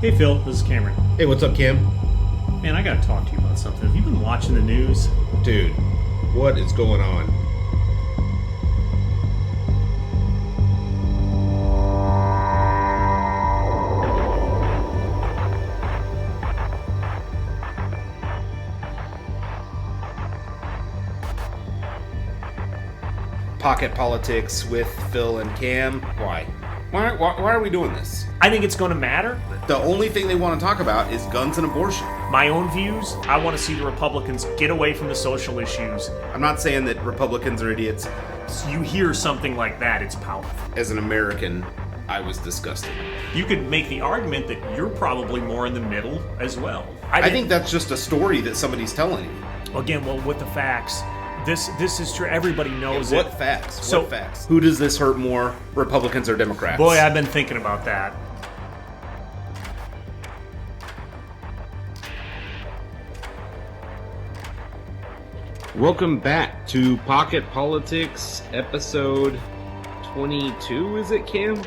Hey Phil, this is Cameron. Hey, what's up, Cam? Man, I gotta talk to you about something. Have you been watching the news? Dude, what is going on? Pocket politics with Phil and Cam. Why? Why are we doing this? I think it's gonna matter. The only thing they want to talk about is guns and abortion. My own views, I want to see the Republicans get away from the social issues. I'm not saying that Republicans are idiots. You hear something like that, it's powerful. As an American, I was disgusted. You could make the argument that you're probably more in the middle as well. I think that's just a story that somebody's telling you. Again, well, with the facts, this is true. Everybody knows it. What Facts? So, what facts? Who does this hurt more, Republicans or Democrats? Boy, I've been thinking about that. Welcome back to Pocket Politics, episode 22, is it, Cam?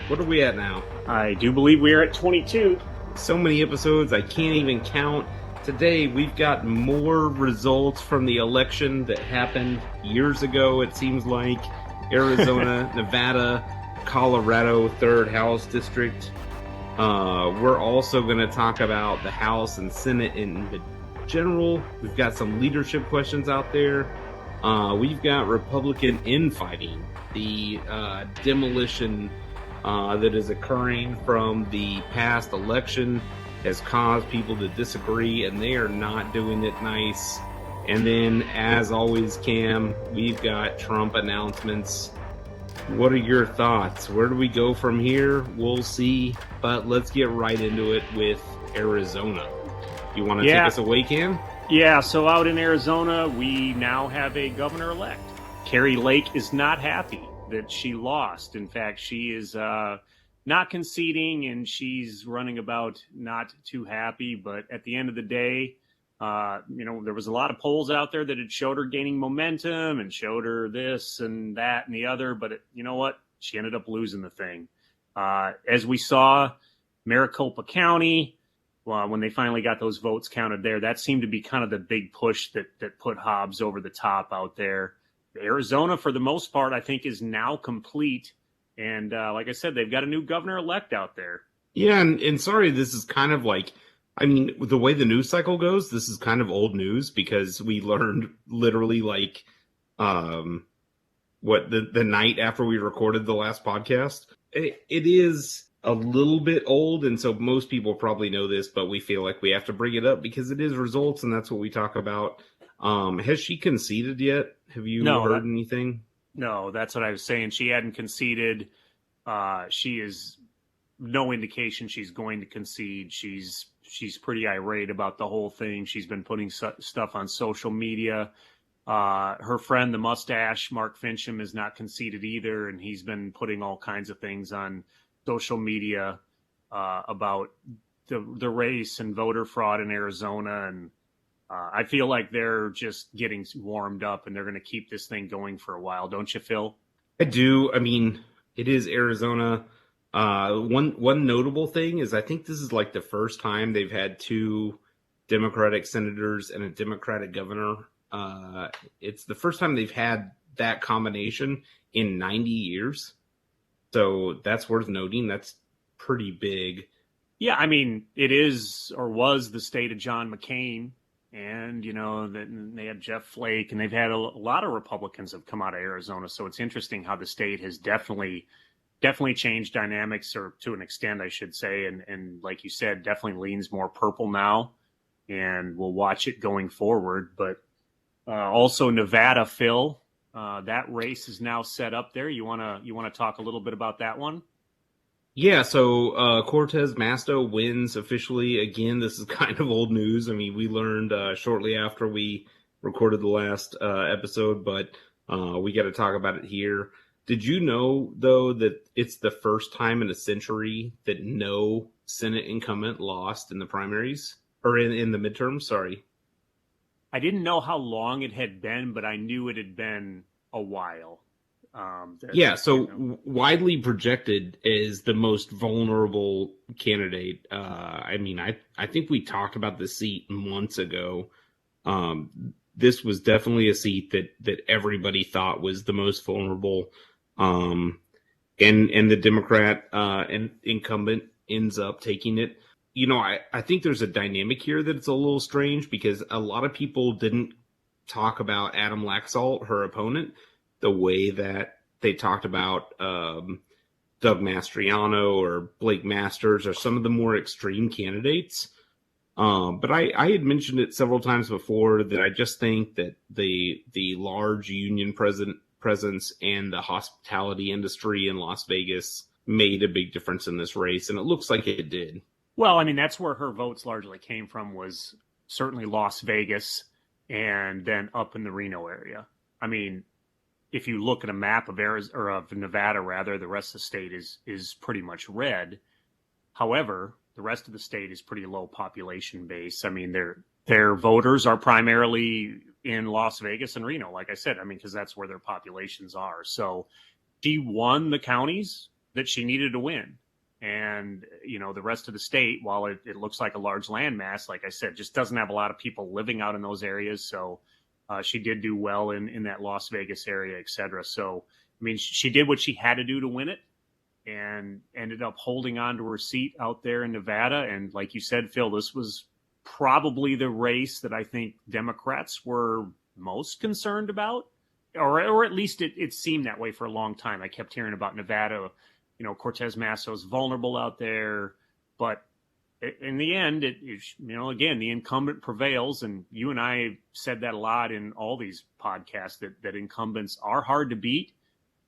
What are we at now? I do believe we are at 22. So many episodes, I can't even count. Today, we've got more results from the election that happened years ago, it seems like. Arizona, Nevada, Colorado, 3rd House District. We're also going to talk about the House and Senate in general. We've got some leadership questions out there. We've got Republican infighting, the demolition that is occurring from the past election has caused people to disagree, and they are not doing it nice. And then, as always, Cam, we've got Trump announcements. What are your thoughts? Where do we go from here? We'll see, but let's get right into it with Arizona. You want to take us away, Cam? Yeah, so out in Arizona, we now have a governor-elect. Carrie Lake is not happy that she lost. In fact, she is not conceding, and she's running about not too happy. But at the end of the day, there was a lot of polls out there that had showed her gaining momentum and showed her this and that and the other. But you know what? She ended up losing the thing. As we saw, Maricopa County, when they finally got those votes counted there, that seemed to be kind of the big push that put Hobbs over the top out there. Arizona, for the most part, I think is now complete. And like I said, they've got a new governor-elect out there. Yeah, and sorry, this is kind of like, I mean, the way the news cycle goes, this is kind of old news because we learned literally like, the night after we recorded the last podcast. It is a little bit old, and so most people probably know this, but we feel like we have to bring it up because it is results, and that's what we talk about. Has she conceded yet? Have you heard anything? No, that's what I was saying. She hadn't conceded. She is no indication she's going to concede. She's pretty irate about the whole thing. She's been putting stuff on social media. Her friend, the mustache, Mark Fincham, is not conceded either, and he's been putting all kinds of things on social media about the race and voter fraud in Arizona. And I feel like they're just getting warmed up, and they're going to keep this thing going for a while. Don't you, Phil? I do. I mean, it is Arizona. One notable thing is I think this is like the first time they've had two Democratic senators and a Democratic governor. It's the first time they've had that combination in 90 years. So that's worth noting. That's pretty big. Yeah, I mean, it is or was the state of John McCain. And, they had Jeff Flake, and they've had a lot of Republicans have come out of Arizona. So it's interesting how the state has definitely changed dynamics, or to an extent, I should say. And like you said, definitely leans more purple now. And we'll watch it going forward. But also Nevada, Phil, that race is now set up there. You want to talk a little bit about that one? Yeah, so Cortez Masto wins officially. Again, this is kind of old news. I mean, we learned shortly after we recorded the last episode, but we got to talk about it here. Did you know, though, that it's the first time in a century that no Senate incumbent lost in the primaries? Or in the midterms, sorry. I didn't know how long it had been, but I knew it had been a while. Yeah, so widely projected as the most vulnerable candidate. I think we talked about the seat months ago. This was definitely a seat that everybody thought was the most vulnerable. And the Democrat and incumbent ends up taking it. I think there's a dynamic here that it's a little strange because a lot of people didn't talk about Adam Laxalt, her opponent, the way that they talked about Doug Mastriano or Blake Masters or some of the more extreme candidates. But I had mentioned it several times before that I just think that the large union presence and the hospitality industry in Las Vegas made a big difference in this race, and it looks like it did. Well, I mean, that's where her votes largely came from, was certainly Las Vegas and then up in the Reno area. I mean, if you look at a map of Arizona, or of Nevada, rather, the rest of the state is pretty much red. However, the rest of the state is pretty low population base. I mean, their voters are primarily in Las Vegas and Reno, like I said. I mean, because that's where their populations are. So she won the counties that she needed to win. And, the rest of the state, while it looks like a large landmass, like I said, just doesn't have a lot of people living out in those areas. So she did do well in that Las Vegas area, et cetera. So, I mean, she did what she had to do to win it and ended up holding on to her seat out there in Nevada. And like you said, Phil, this was probably the race that I think Democrats were most concerned about, or at least it seemed that way for a long time. I kept hearing about Nevada. Cortez Masso's vulnerable out there, but in the end, again, the incumbent prevails. And you and I said that a lot in all these podcasts, that incumbents are hard to beat.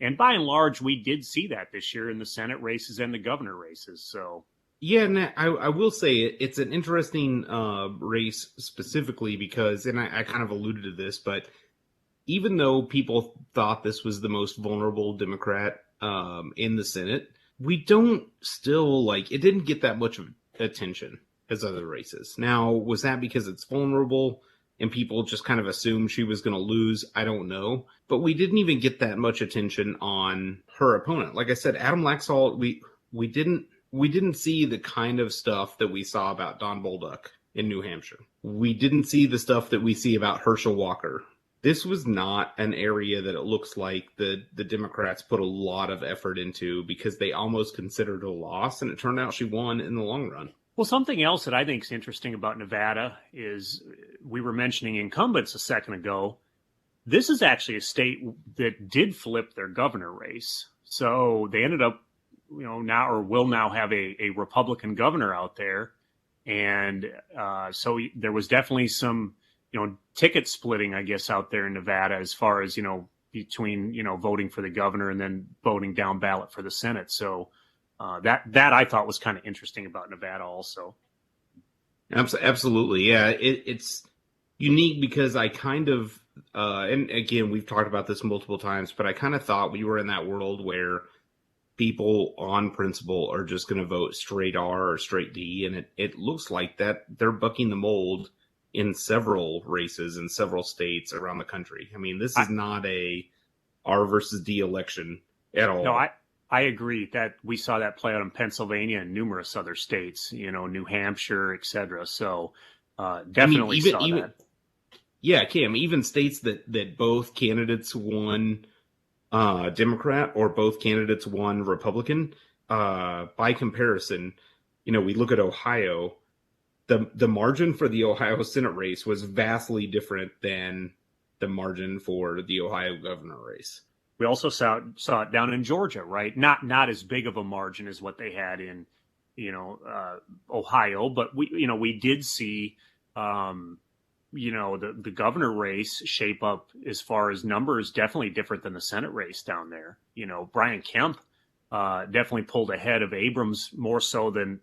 And by and large, we did see that this year in the Senate races and the governor races. So, yeah, and I will say it's an interesting race specifically because, and I kind of alluded to this, but even though people thought this was the most vulnerable Democrat in the Senate, we don't still it didn't get that much of attention as other races. Now, was that because it's vulnerable and people just kind of assumed she was going to lose? I don't know. But we didn't even get that much attention on her opponent. Like I said, Adam Laxalt, we didn't see the kind of stuff that we saw about Don Bolduc in New Hampshire. We didn't see the stuff that we see about Herschel Walker. This was not an area that it looks like the Democrats put a lot of effort into because they almost considered a loss, and it turned out she won in the long run. Well, something else that I think is interesting about Nevada is, we were mentioning incumbents a second ago. This is actually a state that did flip their governor race. So they ended up, now, or will now have a Republican governor out there. And so there was definitely some, ticket splitting, I guess, out there in Nevada as far as, between, voting for the governor and then voting down ballot for the Senate. So that I thought was kind of interesting about Nevada also. Absolutely. Yeah. It's unique because I kind of, and again, we've talked about this multiple times, but I kind of thought we were in that world where people on principle are just going to vote straight R or straight D. And it looks like that they're bucking the mold in several races in several states around the country. I mean, this is not a R versus D election at all. No, I agree that we saw that play out in Pennsylvania and numerous other states, New Hampshire, et cetera. So definitely saw that. Yeah, Cam, even states that both candidates won Democrat or both candidates won Republican, by comparison, we look at Ohio. The margin for the Ohio Senate race was vastly different than the margin for the Ohio governor race. We also saw it down in Georgia, right? Not as big of a margin as what they had in, Ohio, but we did see, the governor race shape up as far as numbers, definitely different than the Senate race down there. Brian Kemp definitely pulled ahead of Abrams more so than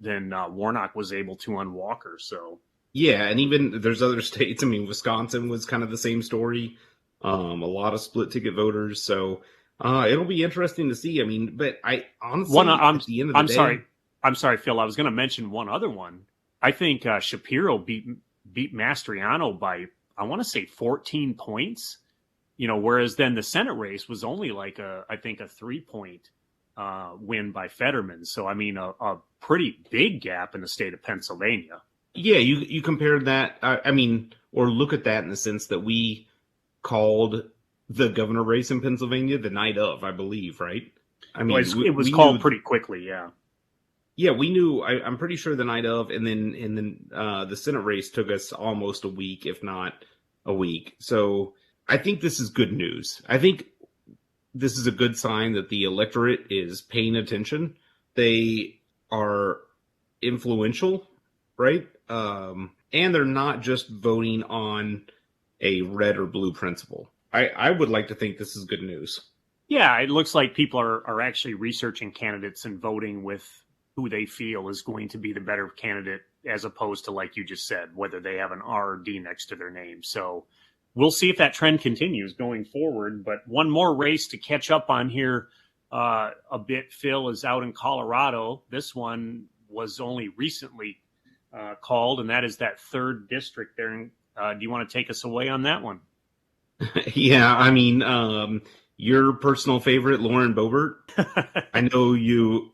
Warnock was able to on Walker. So yeah, and even there's other states. I mean, Wisconsin was kind of the same story. A lot of split ticket voters. So it'll be interesting to see. I mean, but I honestly, at the end of the day, I'm sorry, Phil. I was going to mention one other one. I think Shapiro beat Mastriano by, I want to say, 14 points. Whereas then the Senate race was only like I think a 3-point win by Fetterman. So, I mean, a pretty big gap in the state of Pennsylvania. Yeah, you compared that, or look at that in the sense that we called the governor race in Pennsylvania the night of, I believe, right? I mean, it was we called knew, pretty quickly, yeah. Yeah, we knew. I'm pretty sure the night of, and then the Senate race took us almost a week, if not a week. So I think this is good news. I think this is a good sign that the electorate is paying attention. They are influential, right? And they're not just voting on a red or blue principle. I would like to think this is good news. Yeah, it looks like people are actually researching candidates and voting with who they feel is going to be the better candidate, as opposed to, like you just said, whether they have an R or D next to their name. So we'll see if that trend continues going forward. But one more race to catch up on here a bit, Phil, is out in Colorado. This one was only recently called, and that is that 3rd district there. Do you want to take us away on that one? Yeah, I mean, your personal favorite, Lauren Boebert. I know you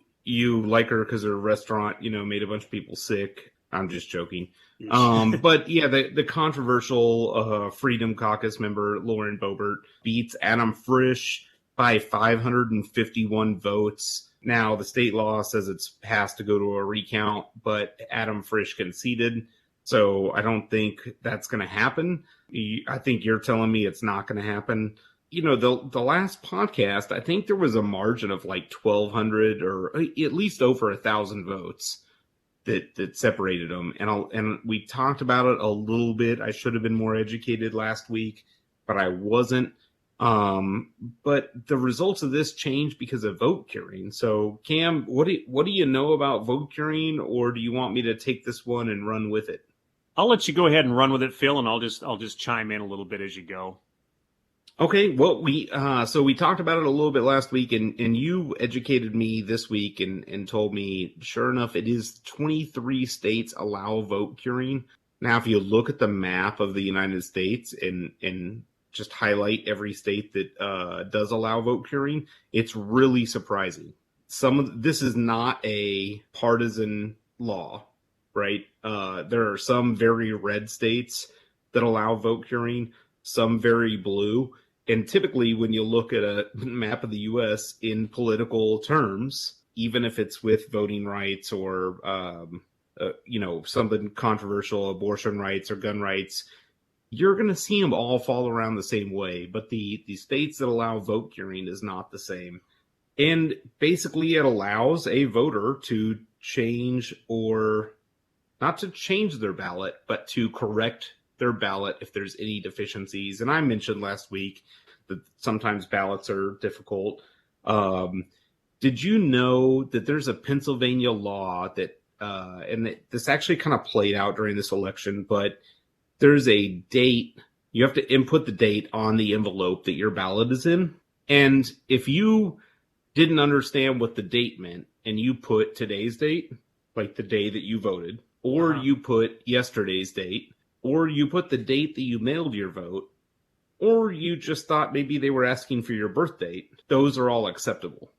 like her because her restaurant, made a bunch of people sick. I'm just joking. But yeah, the controversial Freedom Caucus member, Lauren Boebert, beats Adam Frisch by 551 votes. Now, the state law says it has to go to a recount, but Adam Frisch conceded. So I don't think that's going to happen. I think you're telling me it's not going to happen. The last podcast, I think there was a margin of like 1,200 or at least over 1,000 votes that separated them. And we talked about it a little bit. I should have been more educated last week, but I wasn't. But the results of this changed because of vote curing. So, Cam, what do you know about vote curing, or do you want me to take this one and run with it? I'll let you go ahead and run with it, Phil, and I'll just chime in a little bit as you go. Okay, well, we talked about it a little bit last week, and you educated me this week and told me, sure enough, it is 23 states allow vote curing. Now, if you look at the map of the United States and just highlight every state that does allow vote curing, it's really surprising. This is not a partisan law, right? There are some very red states that allow vote curing, some very blue. And typically, when you look at a map of the U.S. in political terms, even if it's with voting rights or, something controversial, abortion rights or gun rights, you're going to see them all fall around the same way. But the states that allow vote curing is not the same. And basically, it allows a voter to change, or not to change their ballot, but to correct their ballot if there's any deficiencies. And I mentioned last week that sometimes ballots are difficult. Did you know that there's a Pennsylvania law that, this actually kind of played out during this election, but there's a date. You have to input the date on the envelope that your ballot is in. And if you didn't understand what the date meant and you put today's date, like the day that you voted, or you put yesterday's date, or you put the date that you mailed your vote, or you just thought maybe they were asking for your birth date, those are all acceptable.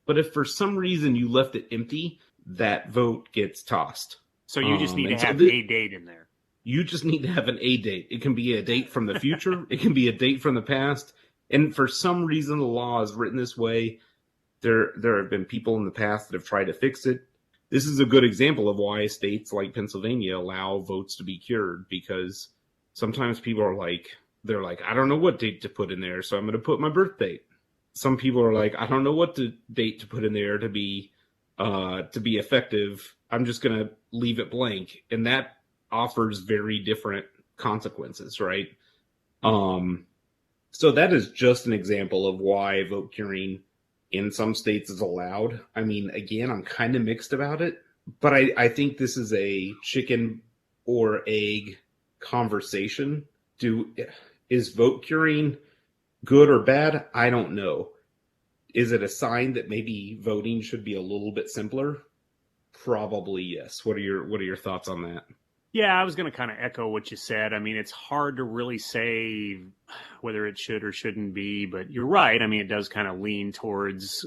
But if for some reason you left it empty, that vote gets tossed. So you just need to have a date in there. You just need to have an A date. It can be a date from the future. It can be a date from the past. And for some reason, the law is written this way. There have been people in the past that have tried to fix it. This is a good example of why states like Pennsylvania allow votes to be cured, because sometimes people are like, I don't know what date to put in there, so I'm going to put my birth date. Some people are like, I don't know what date to put in there to be effective. I'm just going to leave it blank. And that offers very different consequences, right? So that is just an example of why vote curing in some states is allowed. I mean, again, I'm kind of mixed about it, but I think this is a chicken or egg conversation. Is vote curing good or bad? I don't know. Is it a sign that maybe voting should be a little bit simpler? Probably yes. What are your thoughts on that? Yeah, I was going to kind of echo what you said. I mean, it's hard to really say whether it should or shouldn't be, but you're right. I mean, it does kind of lean towards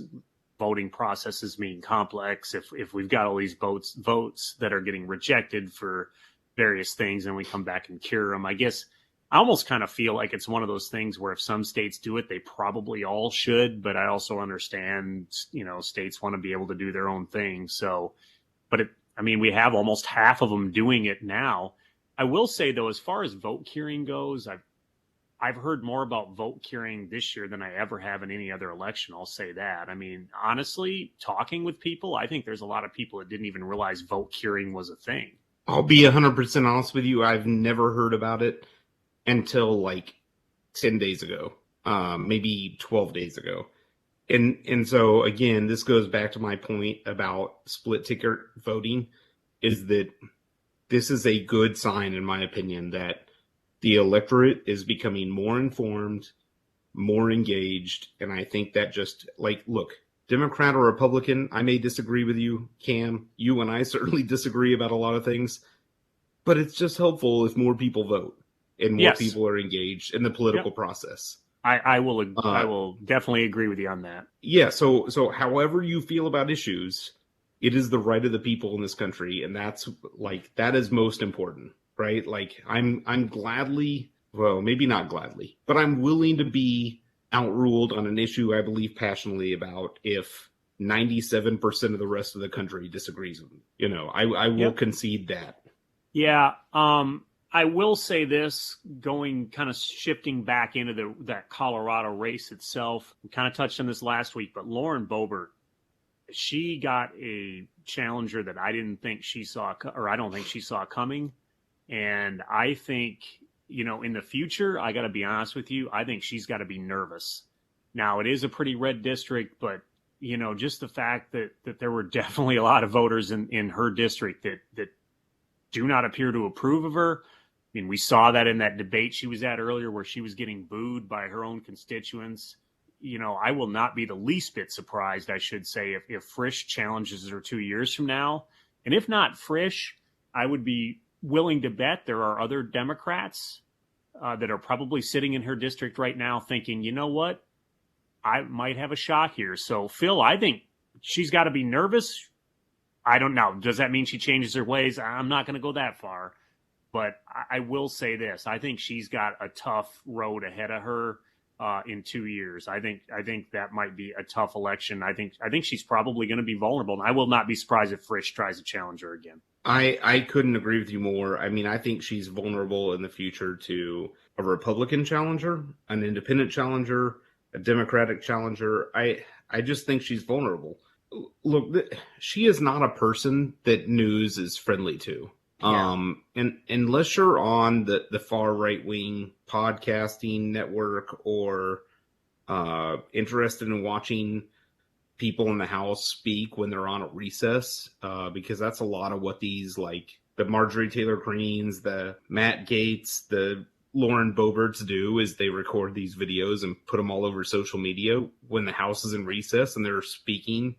voting processes being complex. If we've got all these votes that are getting rejected for various things, and we come back and cure them, I guess I almost kind of feel like it's one of those things where if some states do it, they probably all should. But I also understand, states want to be able to do their own thing. So, but I mean, we have almost half of them doing it now. I will say though, as far as vote curing goes, I've heard more about vote curing this year than I ever have in any other election. I'll say that. I mean, honestly, talking with people, I think there's a lot of people that didn't even realize vote curing was a thing. I'll be 100% honest with you. I've never heard about it until like 10 days ago, maybe 12 days ago. And so again, this goes back to my point about split ticket voting, is that this is a good sign, in my opinion, that the electorate is becoming more informed, more engaged. And I think that just look, Democrat or Republican, I may disagree with you, Cam. You and I certainly disagree about a lot of things, but it's just helpful if more people vote and more people are engaged in the political process. I will definitely agree with you on that. Yeah. So however you feel about issues, it is the right of the people in this country. And that is most important, right? Like I'm gladly, well, maybe not gladly, but I'm willing to be outruled on an issue I believe passionately about if 97% of the rest of the country disagrees with me. I will concede that. Yeah. I will say this, going kind of shifting back into that Colorado race itself. We kind of touched on this last week, but Lauren Boebert, she got a challenger that I didn't think she saw, or I don't think she saw coming. And I think, in the future, I got to be honest with you, I think she's got to be nervous. Now, it is a pretty red district, but, just the fact that there were definitely a lot of voters in her district that do not appear to approve of her. I mean, we saw that in that debate she was at earlier where she was getting booed by her own constituents. I will not be the least bit surprised, I should say, if Frisch challenges her 2 years from now. And if not Frisch, I would be willing to bet there are other Democrats that are probably sitting in her district right now thinking, you know what, I might have a shot here. So, Phil, I think she's got to be nervous. I don't know. Does that mean she changes her ways? I'm not going to go that far. But I will say this. I think she's got a tough road ahead of her in 2 years. I think that might be a tough election. I think she's probably going to be vulnerable. And I will not be surprised if Frisch tries to challenge her again. I couldn't agree with you more. I mean, I think she's vulnerable in the future to a Republican challenger, an independent challenger, a Democratic challenger. I just think she's vulnerable. Look, she is not a person that news is friendly to. Yeah. And unless you're on the far right wing podcasting network or interested in watching people in the House speak when they're on a recess, because that's a lot of what these, the Marjorie Taylor Greenes, the Matt Gaetz, the Lauren Boeberts do, is they record these videos and put them all over social media when the House is in recess and they're speaking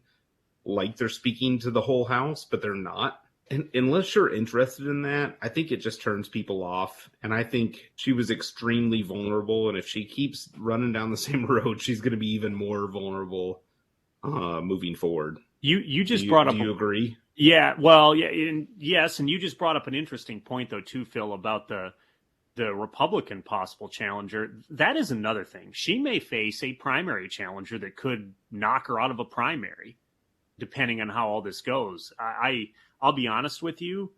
like they're speaking to the whole House, but they're not. And unless you're interested in that, I think it just turns people off. And I think she was extremely vulnerable. And if she keeps running down the same road, she's going to be even more vulnerable moving forward. You just brought up. Do you agree? Yeah. Well, yeah. Yes. And you just brought up an interesting point, though, too, Phil, about the Republican possible challenger. That is another thing. She may face a primary challenger that could knock her out of a primary, depending on how all this goes. I'll be honest with you.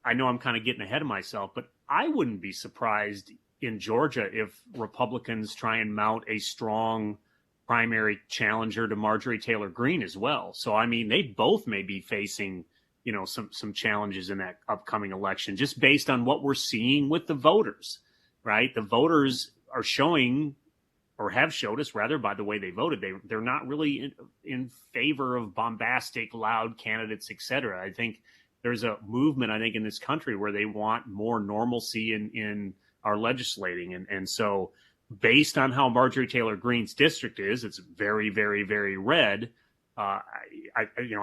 I know I'm kind of getting ahead of myself, but I wouldn't be surprised in Georgia if Republicans try and mount a strong primary challenger to Marjorie Taylor Greene as well. So, I mean, they both may be facing, some challenges in that upcoming election, just based on what we're seeing with the voters, right? The voters are showing, or have showed us rather, by the way they voted, they're not really in favor of bombastic, loud candidates, et cetera. I think there's a movement, in this country where they want more normalcy in our legislating. And so based on how Marjorie Taylor Greene's district is, it's very, very, very red. I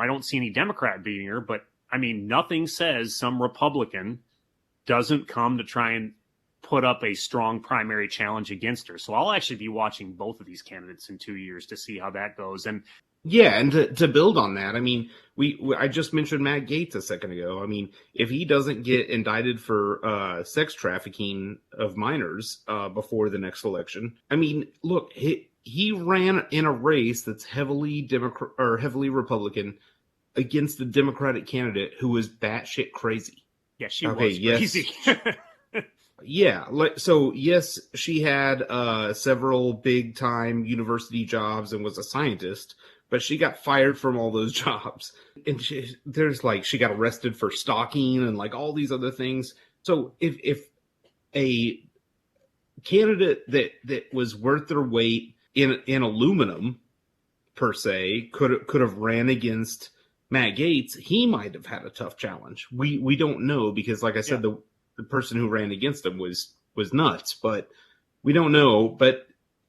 don't see any Democrat beating her, but I mean, nothing says some Republican doesn't come to try and put up a strong primary challenge against her. So I'll actually be watching both of these candidates in 2 years to see how that goes. And yeah, and to build on that, I mean, I just mentioned Matt Gaetz a second ago. I mean, if he doesn't get indicted for sex trafficking of minors before the next election, I mean, look, he ran in a race that's heavily heavily Republican against a Democratic candidate who was batshit crazy. Yeah, she was crazy. Yes. Yeah, so yes, she had several big time university jobs and was a scientist, but she got fired from all those jobs. And she got arrested for stalking and like all these other things. So if a candidate that was worth their weight in aluminum per se could have ran against Matt Gaetz, he might have had a tough challenge. We don't know because, like I said, the person who ran against him was nuts, but we don't know. But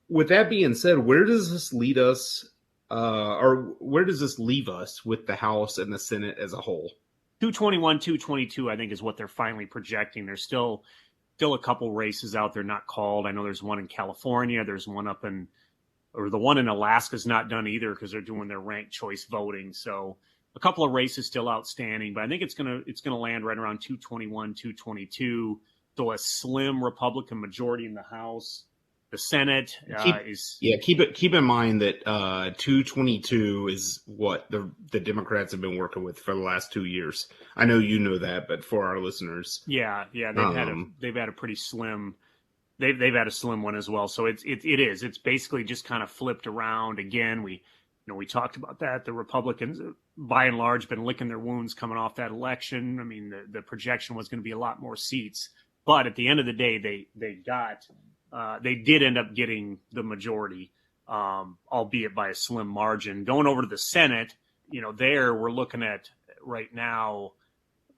with that being said, where does this lead us, or where does this leave us with the House and the Senate as a whole? 221, 222, I think, is what they're finally projecting. There's still a couple races out there not called. I know there's one in California. There's one the one in Alaska is not done either because they're doing their ranked choice voting. So a couple of races still outstanding, but I think it's gonna land right around 221, 222. So a slim Republican majority in the House. The Senate keep in mind that 222 is what the Democrats have been working with for the last 2 years. I know you know that, but for our listeners, they've had a pretty slim. They've had a slim one as well. So it's basically just kind of flipped around again. We talked about that. The Republicans, by and large, been licking their wounds coming off that election. I mean, the projection was going to be a lot more seats, but at the end of the day, they did end up getting the majority, albeit by a slim margin. Going over to the Senate, there we're looking at right now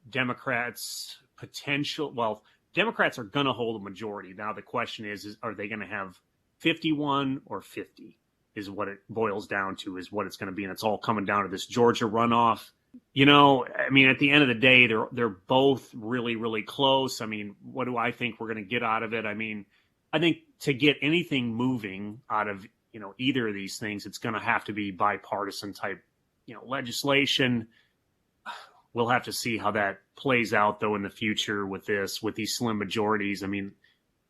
Democrats are going to hold a majority. Now the question is are they going to have 51 or 50? Is what it boils down to, is what it's going to be. And it's all coming down to this Georgia runoff. I mean, at the end of the day, they're both really, really close. I mean, what do I think we're going to get out of it? I mean, I think to get anything moving out of, either of these things, it's going to have to be bipartisan type, legislation. We'll have to see how that plays out, though, in the future with these slim majorities. I mean,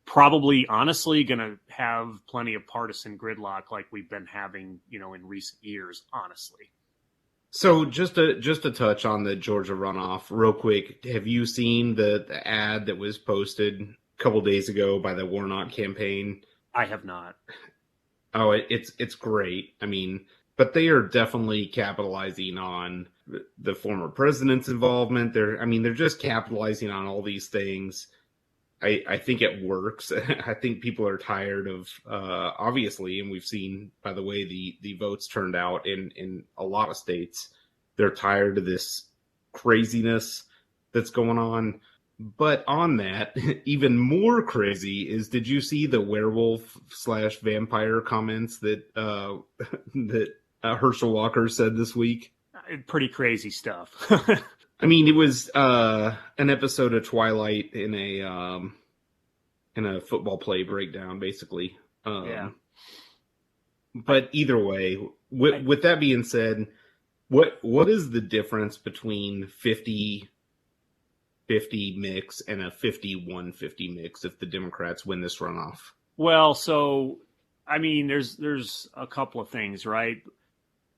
probably, honestly, going to have plenty of partisan gridlock like we've been having, in recent years, honestly. So just to touch on the Georgia runoff real quick, have you seen the ad that was posted a couple days ago by the Warnock campaign? I have not. Oh, it's great. I mean, but they are definitely capitalizing on the former president's involvement. They're just capitalizing on all these things. I think it works. I think people are tired of, obviously, and we've seen by the way the votes turned out in a lot of states, they're tired of this craziness that's going on. But on that, even more crazy is, did you see the werewolf/vampire comments that Herschel Walker said this week? Pretty crazy stuff. I mean, it was an episode of Twilight in a football play breakdown, basically. But either way, with that being said, what is the difference between 50-50 mix and a 51-50 mix if the Democrats win this runoff? Well, so I mean, there's a couple of things, right?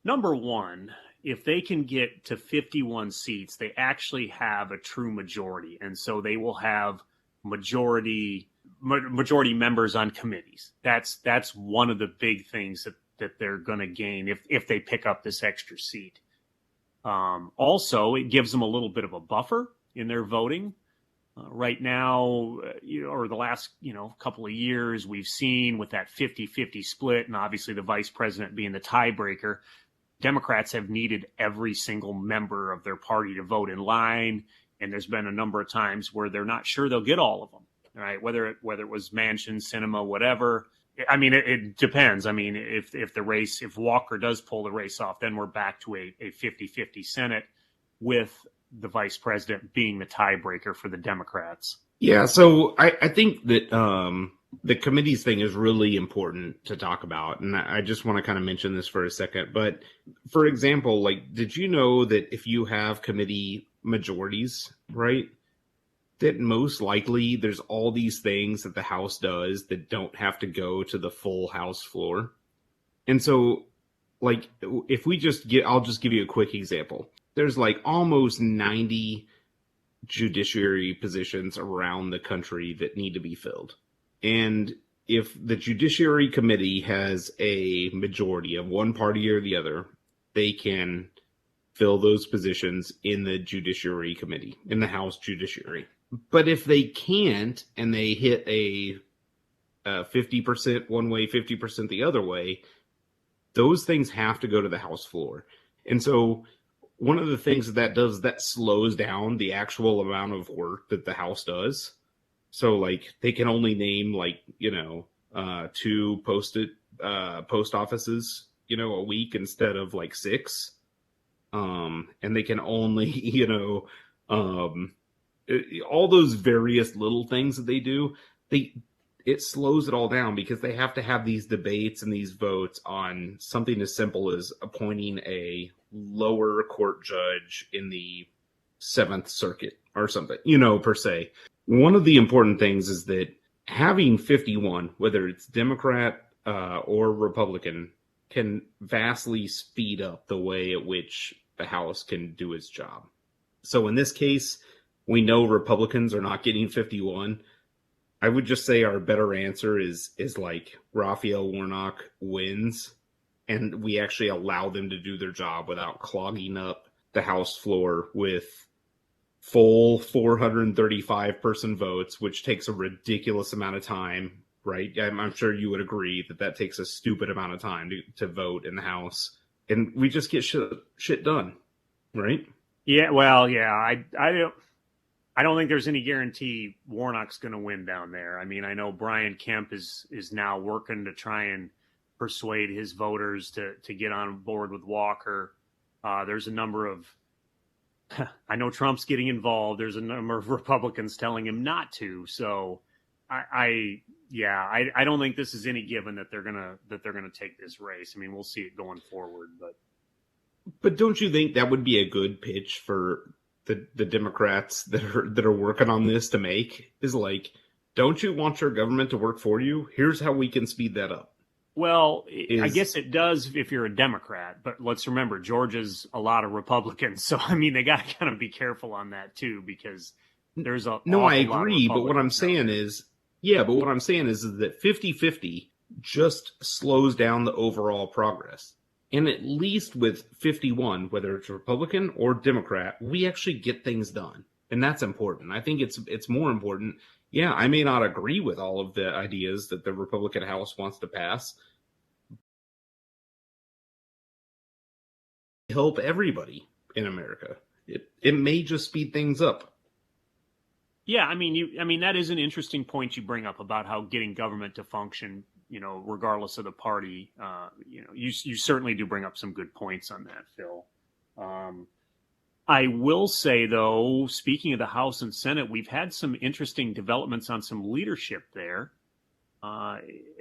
Number one, if they can get to 51 seats, they actually have a true majority. And so they will have majority members on committees. That's one of the big things that they're going to gain if they pick up this extra seat. Also, it gives them a little bit of a buffer in their voting. Right now, or the last, couple of years, we've seen with that 50-50 split, and obviously the vice president being the tiebreaker, Democrats have needed every single member of their party to vote in line, and there's been a number of times where they're not sure they'll get all of them, right? Whether it was Manchin, Sinema, whatever. I mean, it depends. I mean, if Walker does pull the race off, then we're back to a 50-50 Senate with the vice president being the tiebreaker for the Democrats. Yeah, so I think that the committees thing is really important to talk about, and I just want to kind of mention this for a second. But for example, like, did you know that if you have committee majorities, right, that most likely there's all these things that the House does that don't have to go to the full House floor? And so, like, if we just get, I'll just give you a quick example. There's like almost 90 judiciary positions around the country that need to be filled. And if the Judiciary Committee has a majority of one party or the other, they can fill those positions in the Judiciary Committee, in the House Judiciary. But if they can't, and they hit a 50% one way, 50% the other way, those things have to go to the House floor. And so one of the things that does, that slows down the actual amount of work that the House does. So, like, they can only name, like, 2 post offices, a week instead of like 6. And they can only, all those various little things that they do, it slows it all down because they have to have these debates and these votes on something as simple as appointing a lower court judge in the 7th Circuit or something, per se. One of the important things is that having 51, whether it's Democrat or Republican, can vastly speed up the way at which the House can do its job. So in this case, we know Republicans are not getting 51. I would just say our better answer is like Raphael Warnock wins, and we actually allow them to do their job without clogging up the House floor with full 435 person votes, which takes a ridiculous amount of time, right? I'm sure you would agree that takes a stupid amount of time to vote in the House, and we just get shit done, right? Yeah, well, yeah, I don't think there's any guarantee Warnock's going to win down there. I mean, I know Brian Kemp is now working to try and persuade his voters to get on board with Walker. There's a number of, I know Trump's getting involved. There's a number of Republicans telling him not to. So I don't think this is any given that they're gonna take this race. I mean, we'll see it going forward, but don't you think that would be a good pitch for the Democrats that are working on this to make? Is like, don't you want your government to work for you? Here's how we can speed that up. Well, I guess it does if you're a Democrat, but let's remember Georgia's a lot of Republicans, so I mean they got to kind of be careful on that too, because there's a no, I agree, but what I'm saying is, what I'm saying is that 50-50 just slows down the overall progress. And at least with 51, whether it's Republican or Democrat, we actually get things done. And that's important. I think it's more important. Yeah, I may not agree with all of the ideas that the Republican House wants to pass. Help everybody in America. It may just speed things up. Yeah, I mean that is an interesting point you bring up about how getting government to function, regardless of the party, you certainly do bring up some good points on that, Phil. I will say, though, speaking of the House and Senate, we've had some interesting developments on some leadership there.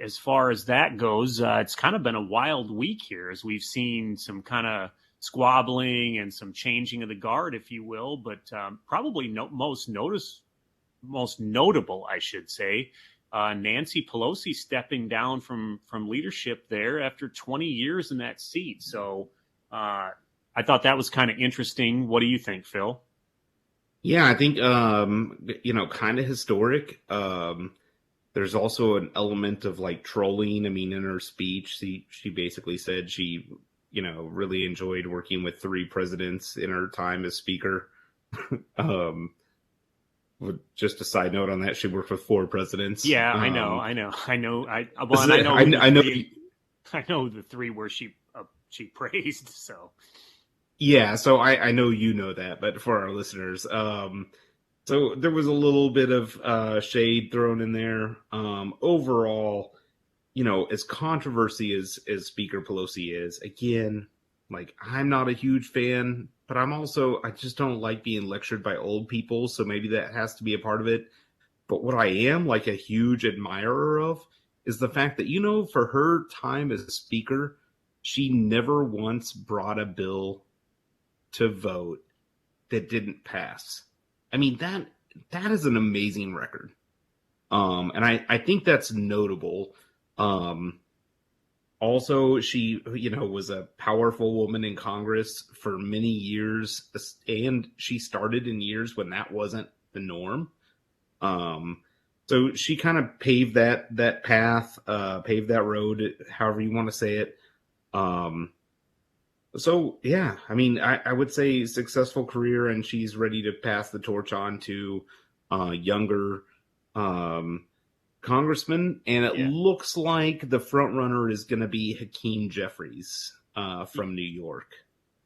As far as that goes, it's kind of been a wild week here as we've seen some kind of squabbling and some changing of the guard, if you will. But probably most notable, I should say, Nancy Pelosi stepping down from leadership there after 20 years in that seat. So I thought that was kind of interesting. What do you think, Phil? Yeah, I think, kind of historic. There's also an element of like trolling. I mean, in her speech, she basically said she, really enjoyed working with 3 presidents in her time as speaker. Just a side note on that, she worked with 4 presidents. Yeah, I know. I know the 3 where she praised. So yeah, so I know you know that, but for our listeners, so there was a little bit of shade thrown in there. Overall, as controversy as Speaker Pelosi is, again, Like, I'm not a huge fan, but I just don't like being lectured by old people, so maybe that has to be a part of it. But what I am like a huge admirer of is the fact that, for her time as a speaker, she never once brought a bill to vote that didn't pass. I mean, that is an amazing record. And I think that's notable. Also, she, was a powerful woman in Congress for many years, and she started in years when that wasn't the norm. So she kind of paved that path, paved that road, however you want to say it. So yeah, I mean, I would say successful career, and she's ready to pass the torch on to younger congressman, and it looks like the front runner is going to be Hakeem Jeffries from New York.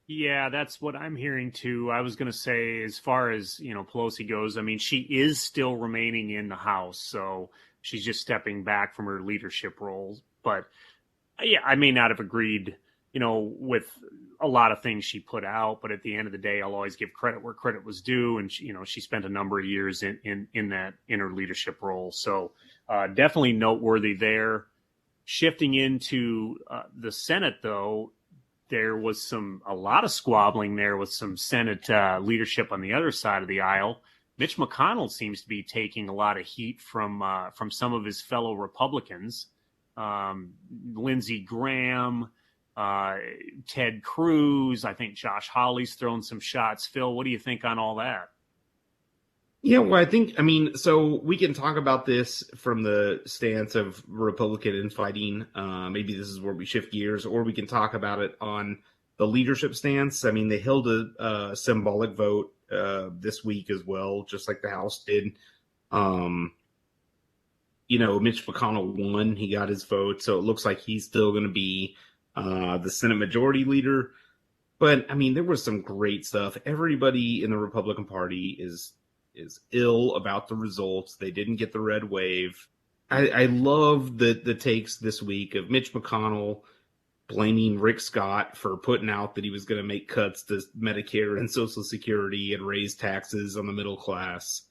Yeah, that's what I'm hearing too. I was going to say, as far as, Pelosi goes, I mean, she is still remaining in the House, so she's just stepping back from her leadership roles. But yeah, I may not have agreed, with a lot of things she put out, but at the end of the day, I'll always give credit where credit was due. And she spent a number of years in her leadership role. So definitely noteworthy there. Shifting into the Senate, though, there was a lot of squabbling there with some Senate leadership on the other side of the aisle. Mitch McConnell seems to be taking a lot of heat from some of his fellow Republicans. Lindsey Graham, Ted Cruz, I think Josh Hawley's thrown some shots. Phil, what do you think on all that? Yeah, well, so we can talk about this from the stance of Republican infighting. Maybe this is where we shift gears, or we can talk about it on the leadership stance. I mean, they held a symbolic vote this week as well, just like the House did. Mitch McConnell won. He got his vote, so it looks like he's still going to be the Senate Majority Leader. But, I mean, there was some great stuff. Everybody in the Republican Party is ill about the results. They didn't get the red wave. I love the takes this week of Mitch McConnell blaming Rick Scott for putting out that he was going to make cuts to Medicare and Social Security and raise taxes on the middle class.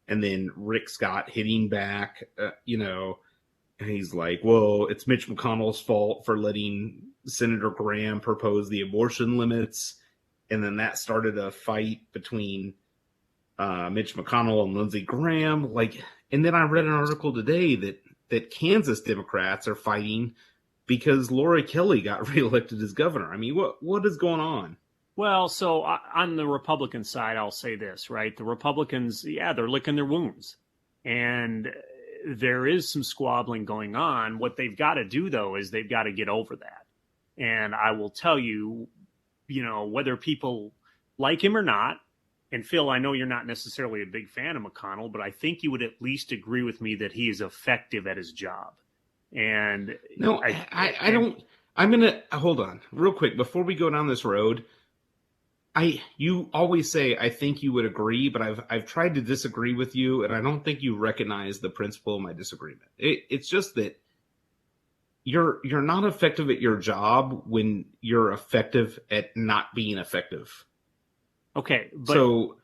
And then Rick Scott hitting back, and he's like, well, it's Mitch McConnell's fault for letting Senator Graham propose the abortion limits. And then that started a fight between Mitch McConnell and Lindsey Graham. And then I read an article today that Kansas Democrats are fighting because Laura Kelly got reelected as governor. I mean, what is going on? Well, so on the Republican side, I'll say this, right? The Republicans, they're licking their wounds. And there is some squabbling going on. What they've got to do, though, is they've got to get over that. And I will tell you, whether people like him or not, and Phil, I know you're not necessarily a big fan of McConnell, but I think you would at least agree with me that he is effective at his job. And no, I don't. I'm going to hold on real quick before we go down this road. You always say, I think you would agree, but I've tried to disagree with you, and I don't think you recognize the principle of my disagreement. It's just that you're not effective at your job when you're effective at not being effective. Okay. But, so,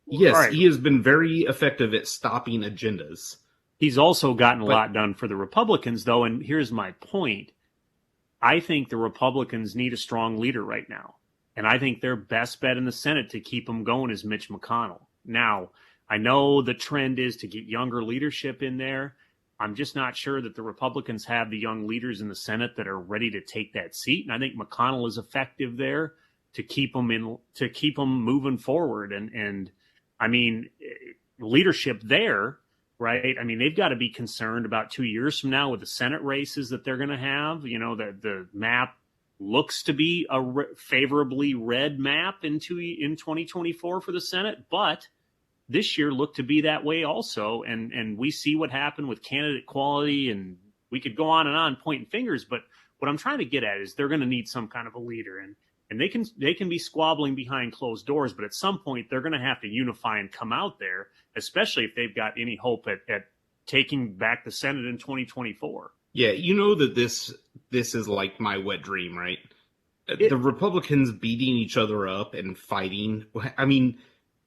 yes, right. He has been very effective at stopping agendas. He's also gotten a lot done for the Republicans, though, and here's my point. I think the Republicans need a strong leader right now. And I think their best bet in the Senate to keep them going is Mitch McConnell. Now, I know the trend is to get younger leadership in there. I'm just not sure that the Republicans have the young leaders in the Senate that are ready to take that seat. And I think McConnell is effective there to keep them moving forward. And I mean, leadership there, right? I mean, they've got to be concerned about 2 years from now with the Senate races that they're going to have. The map looks to be a favorably red map in 2024 for the Senate, but this year looked to be that way also. And we see what happened with candidate quality, and we could go on pointing fingers, but what I'm trying to get at is they're going to need some kind of a leader, and they can be squabbling behind closed doors, but at some point they're going to have to unify and come out there, especially if they've got any hope at taking back the Senate in 2024. Yeah, you know that this is like my wet dream, right? The Republicans beating each other up and fighting. I mean,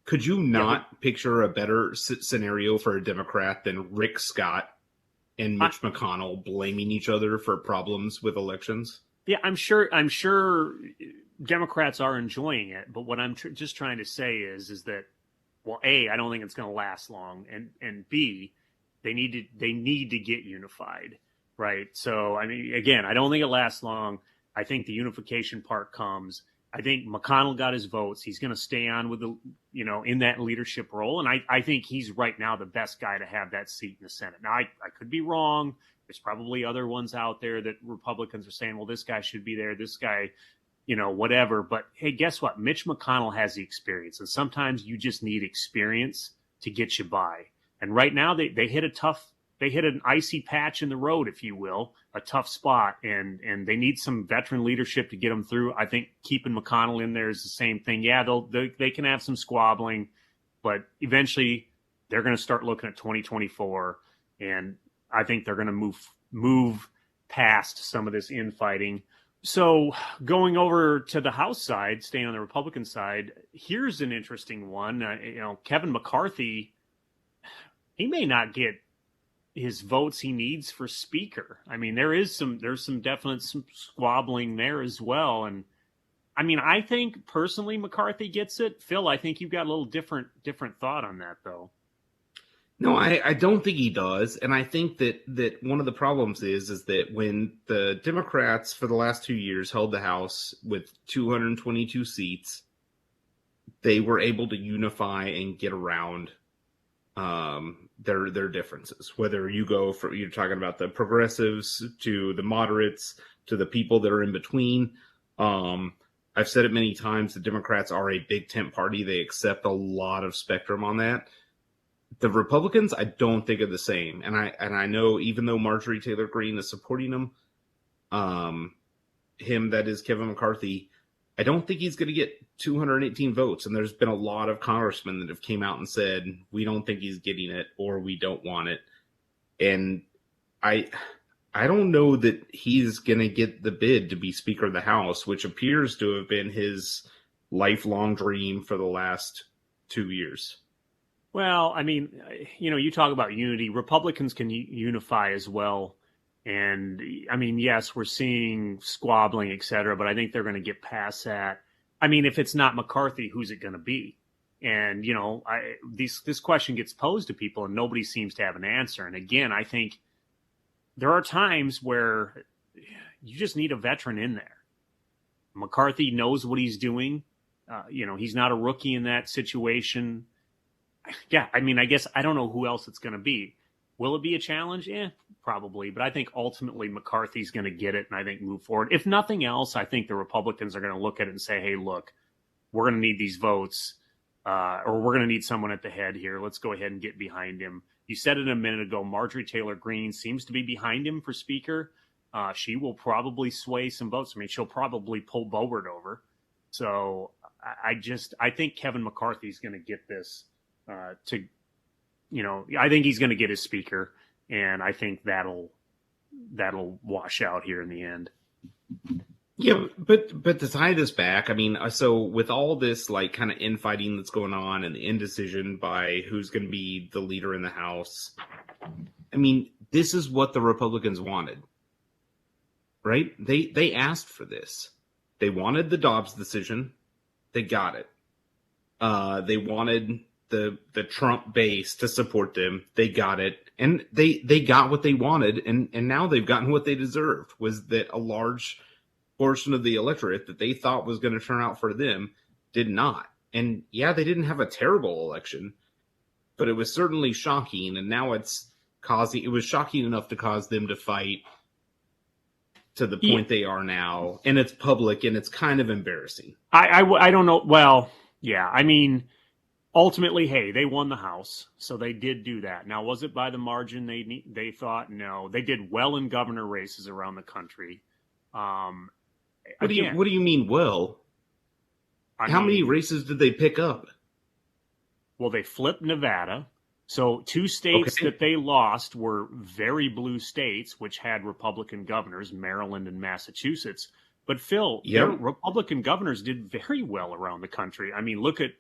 could you not picture a better scenario for a Democrat than Rick Scott and Mitch McConnell blaming each other for problems with elections? Yeah, I'm sure Democrats are enjoying it, but what I'm just trying to say is that, well, A, I don't think it's going to last long, and B, they need to get unified, right? So, I mean, again, I don't think it lasts long. I think the unification part comes. I think McConnell got his votes. He's going to stay on with in that leadership role, and I think he's right now the best guy to have that seat in the Senate. Now, I could be wrong. There's probably other ones out there that Republicans are saying, well, this guy should be there. This guy, whatever. But hey, guess what? Mitch McConnell has the experience. And sometimes you just need experience to get you by. And right now they hit an icy patch in the road, if you will, a tough spot. And they need some veteran leadership to get them through. I think keeping McConnell in there is the same thing. Yeah, they can have some squabbling, but eventually they're going to start looking at 2024. And I think they're going to move past some of this infighting. So going over to the House side, staying on the Republican side, here's an interesting one. Kevin McCarthy, he may not get his votes he needs for Speaker. I mean, there's some definite squabbling there as well. And I mean, I think personally McCarthy gets it. Phil, I think you've got a little different thought on that, though. No, I don't think he does. And I think that one of the problems is that when the Democrats for the last 2 years held the House with 222 seats, they were able to unify and get around their differences. Whether you're talking about the progressives to the moderates to the people that are in between. I've said it many times, the Democrats are a big tent party. They accept a lot of spectrum on that. The Republicans, I don't think are the same. And I know even though Marjorie Taylor Greene is supporting him, that is Kevin McCarthy, I don't think he's going to get 218 votes. And there's been a lot of congressmen that have came out and said, we don't think he's getting it or we don't want it. And I don't know that he's going to get the bid to be Speaker of the House, which appears to have been his lifelong dream for the last 2 years. Well, I mean, you talk about unity. Republicans can unify as well. And I mean, yes, we're seeing squabbling, et cetera, but I think they're going to get past that. I mean, if it's not McCarthy, who's it going to be? And, this question gets posed to people and nobody seems to have an answer. And again, I think there are times where you just need a veteran in there. McCarthy knows what he's doing. He's not a rookie in that situation. Yeah, I mean, I guess I don't know who else it's going to be. Will it be a challenge? Probably. But I think ultimately McCarthy's going to get it and I think move forward. If nothing else, I think the Republicans are going to look at it and say, hey, look, we're going to need these votes or we're going to need someone at the head here. Let's go ahead and get behind him. You said it a minute ago, Marjorie Taylor Greene seems to be behind him for Speaker. She will probably sway some votes. I mean, she'll probably pull Boebert over. So I think Kevin McCarthy's going to get this. I think he's going to get his Speaker, and I think that'll wash out here in the end. Yeah, but to tie this back, I mean, so with all this like kind of infighting that's going on and the indecision by who's going to be the leader in the House, I mean, this is what the Republicans wanted, right? They asked for this. They wanted the Dobbs decision. They got it. They wanted the Trump base to support them. They got it. And they got what they wanted. And now they've gotten what they deserved, was that a large portion of the electorate that they thought was going to turn out for them did not. And yeah, they didn't have a terrible election, but it was certainly shocking. And now it was shocking enough to cause them to fight to the point they are now. And it's public and it's kind of embarrassing. I don't know. Well, yeah, I mean, ultimately, hey, they won the House, so they did do that. Now, was it by the margin they thought? No. They did well in governor races around the country. What do you mean well? How many races did they pick up? Well, they flipped Nevada. So 2 states that they lost were very blue states, which had Republican governors, Maryland and Massachusetts. But Phil, their Yep. Republican governors did very well around the country. I mean, look at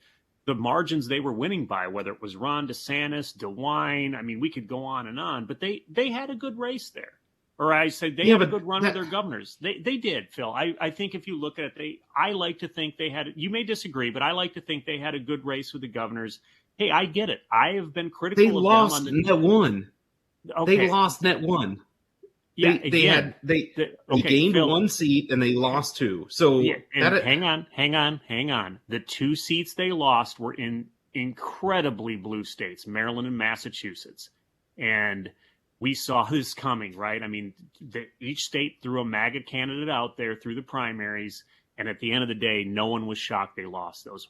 the margins they were winning by, whether it was Ron DeSantis, DeWine. I mean, we could go on, but they had a good race there. Or I said they Yeah, had a but good run with their governors. They did, Phil. I think if you look at it, I like to think they had. You may disagree, but I like to think they had a good race with the governors. Hey, I get it. I have been critical They of lost them on net one. okay. They lost net one. Yeah, They okay, gained Phil, one seat and they lost two. So yeah, and that hang on. The two seats they lost were in incredibly blue states, Maryland and Massachusetts, and we saw this coming, right? I mean, each state threw a MAGA candidate out there through the primaries, and at the end of the day, no one was shocked they lost those.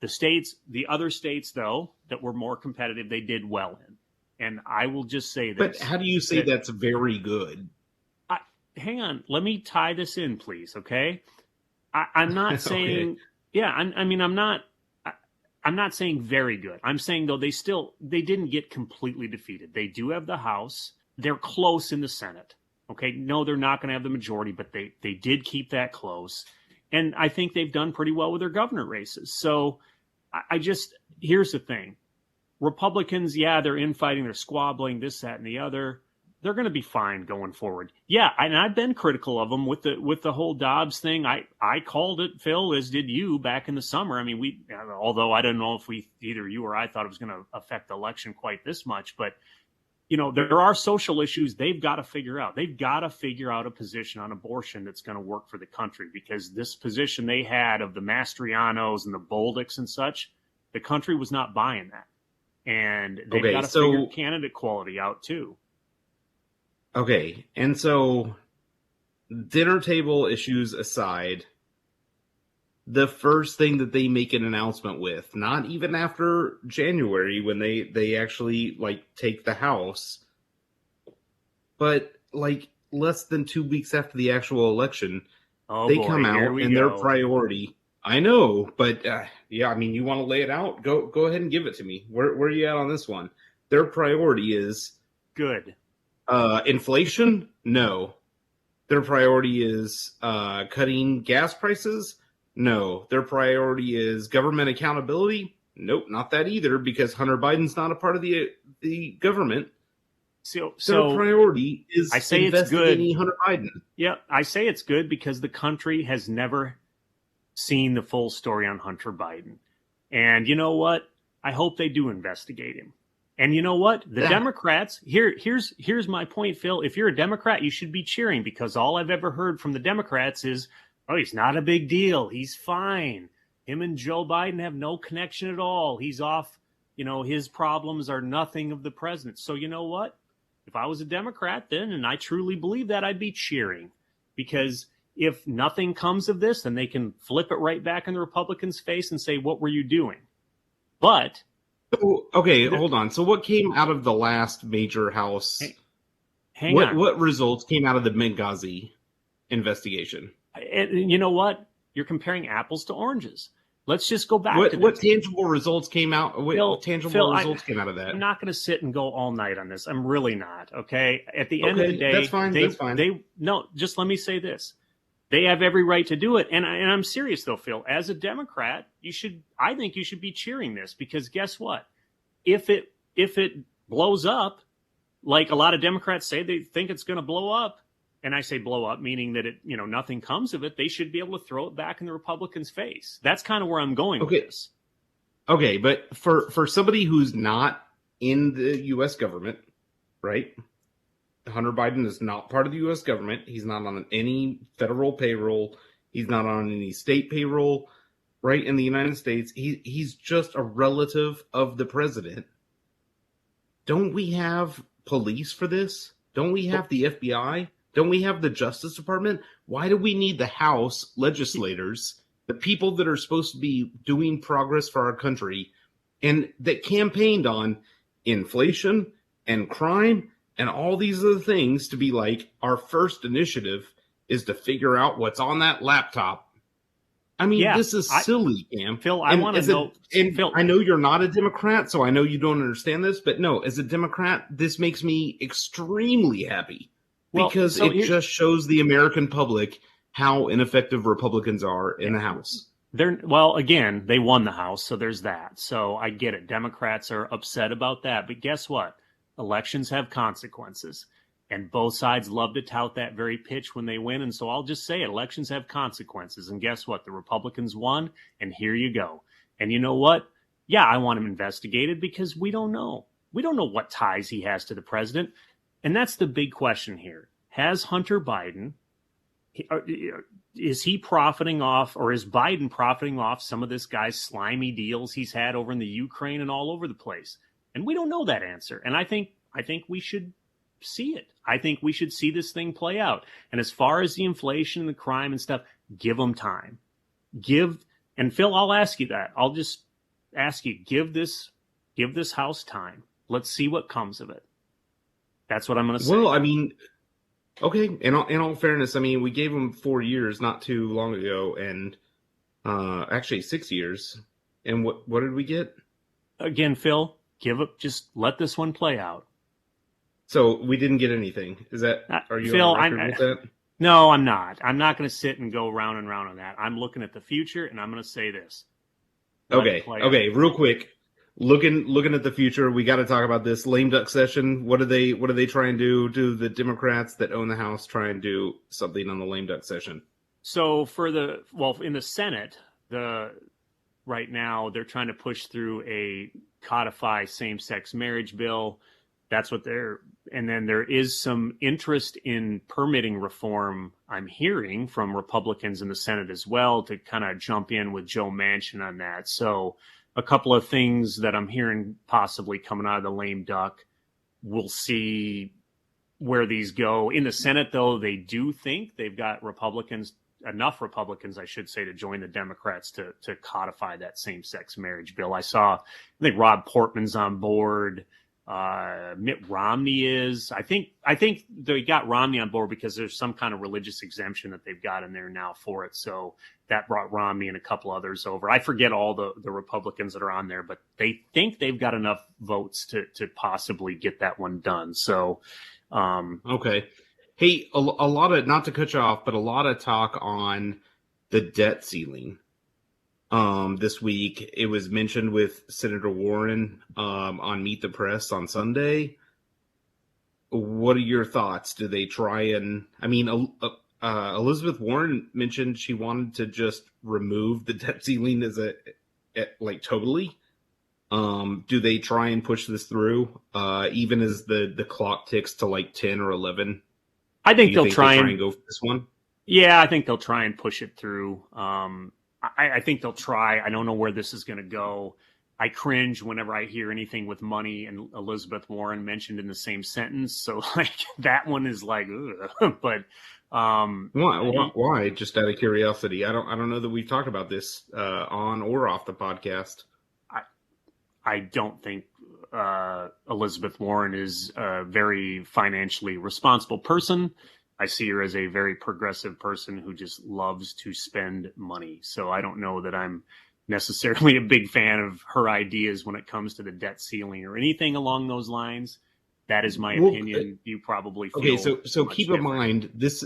The other states, though, that were more competitive, they did well in. And I will just say this. But how do you say that's very good? Hang on. Let me tie this in, please, okay? I'm not saying, Okay. yeah, I'm not saying very good. I'm saying, though, they didn't get completely defeated. They do have the House. They're close in the Senate, okay? No, they're not going to have the majority, but they did keep that close. And I think they've done pretty well with their governor races. So here's the thing. Republicans, yeah, they're infighting, they're squabbling, this, that, and the other. They're going to be fine going forward. Yeah, and I've been critical of them with the whole Dobbs thing. I called it, Phil, as did you back in the summer. I mean, although I don't know if either you or I thought it was going to affect the election quite this much, but there are social issues they've got to figure out. They've got to figure out a position on abortion that's going to work for the country, because this position they had of the Mastrianos and the Boldicks and such, the country was not buying that. And they've got to figure candidate quality out too. Okay, and so dinner table issues aside, the first thing that they make an announcement with, not even after January when they actually take the House, but less than 2 weeks after the actual election, come out and their priority. I know, but yeah, I mean, you want to lay it out? Go ahead and give it to me. Where are you at on this one? Their priority is good. Inflation? No. Their priority is cutting gas prices? No. Their priority is government accountability? Nope, not that either, because Hunter Biden's not a part of the government. So their priority is investigating Hunter Biden. Yeah, I say it's good because the country has never seen the full story on Hunter Biden. And you know what? I hope they do investigate him. And you know what? The Democrats, here's my point, Phil. If you're a Democrat, you should be cheering, because all I've ever heard from the Democrats is, oh, he's not a big deal. He's fine. Him and Joe Biden have no connection at all. He's off. His problems are nothing of the president. So you know what? If I was a Democrat then, and I truly believe that, I'd be cheering, because if nothing comes of this, then they can flip it right back in the Republicans' face and say, what were you doing? But okay, hold on. So what came out of the last major House? Hang on. What results came out of the Benghazi investigation? And you know what? You're comparing apples to oranges. Let's just go back to this. What tangible results came out? What tangible results came out of that? I'm not going to sit and go all night on this. I'm really not. Okay. At the end of the day, that's fine. That's fine. Just let me say this. They have every right to do it. And I'm serious though, Phil. As a Democrat, I think you should be cheering this, because guess what? If it blows up, like a lot of Democrats say they think it's going to blow up, and I say blow up, meaning that nothing comes of it, they should be able to throw it back in the Republicans' face. That's kind of where I'm going with this. Okay, but for somebody who's not in the U.S. government, right? Hunter Biden is not part of the U.S. government. He's not on any federal payroll. He's not on any state payroll, right? In the United States, he's just a relative of the president. Don't we have police for this? Don't we have the FBI? Don't we have the Justice Department? Why do we need the House legislators, the people that are supposed to be doing progress for our country, and that campaigned on inflation and crime and all these other things, to be like, our first initiative is to figure out what's on that laptop? I mean, this is silly, Cam. Phil, I want to know. Phil, I know you're not a Democrat, so I know you don't understand this, but no, as a Democrat, this makes me extremely happy, because it just shows the American public how ineffective Republicans are in the House. Well, again, they won the House, so there's that. So I get it. Democrats are upset about that. But guess what? Elections have consequences. And both sides love to tout that very pitch when they win. And so I'll just say it. Elections have consequences. And guess what? The Republicans won, and here you go. And you know what? Yeah, I want him investigated because we don't know. We don't know what ties he has to the president. And that's the big question here. Has Hunter Biden, is he profiting off, or is Biden profiting off some of this guy's slimy deals he's had over in the Ukraine and all over the place? And we don't know that answer. And I think we should see it. I think we should see this thing play out. And as far as the inflation and the crime and stuff, give them time. And Phil, I'll ask you that. I'll just ask you, give this House time. Let's see what comes of it. That's what I'm going to say. Well, I mean, okay. In all fairness, I mean, we gave them 4 years not too long ago, and actually 6 years. And what did we get? Again, Phil, just let this one play out. So we didn't get anything. Is that? Are you Phil, on record with that? No, I'm not. I'm not going to sit and go round and round on that. I'm looking at the future, and I'm going to say this. Okay. Real quick, looking at the future, we got to talk about this lame duck session. What do they try and do? Do the Democrats that own the House try and do something on the lame duck session? So in the Senate, right now they're trying to push through a codify same-sex marriage bill. That's what and then there is some interest in permitting reform, I'm hearing, from Republicans in the Senate as well, to kind of jump in with Joe Manchin on that. So a couple of things that I'm hearing possibly coming out of the lame duck. We'll see where these go. In the Senate, though, they do think they've got enough Republicans, I should say, to join the Democrats to codify that same-sex marriage bill. I think Rob Portman's on board. Mitt Romney is. I think they got Romney on board because there's some kind of religious exemption that they've got in there now for it. So that brought Romney and a couple others over. I forget all the Republicans that are on there, but they think they've got enough votes to possibly get that one done. So, okay. Hey, a lot of, not to cut you off, but a lot of talk on the debt ceiling. This week, it was mentioned with Senator Warren on Meet the Press on Sunday. What are your thoughts? Do they try and... I mean, Elizabeth Warren mentioned she wanted to just remove the debt ceiling totally. Do they try and push this through, even as the clock ticks to like 10 or 11? I think they'll try and go for this one. Yeah, I think they'll try and push it through. I think they'll try. I don't know where this is going to go. I cringe whenever I hear anything with money and Elizabeth Warren mentioned in the same sentence. So like that one is like, ugh. But why? Just out of curiosity, I don't know that we've talked about this on or off the podcast. I don't think Elizabeth Warren is a very financially responsible person. I see her as a very progressive person who just loves to spend money. So I don't know that I'm necessarily a big fan of her ideas when it comes to the debt ceiling or anything along those lines. That is my opinion. You probably feel okay. So keep in mind this.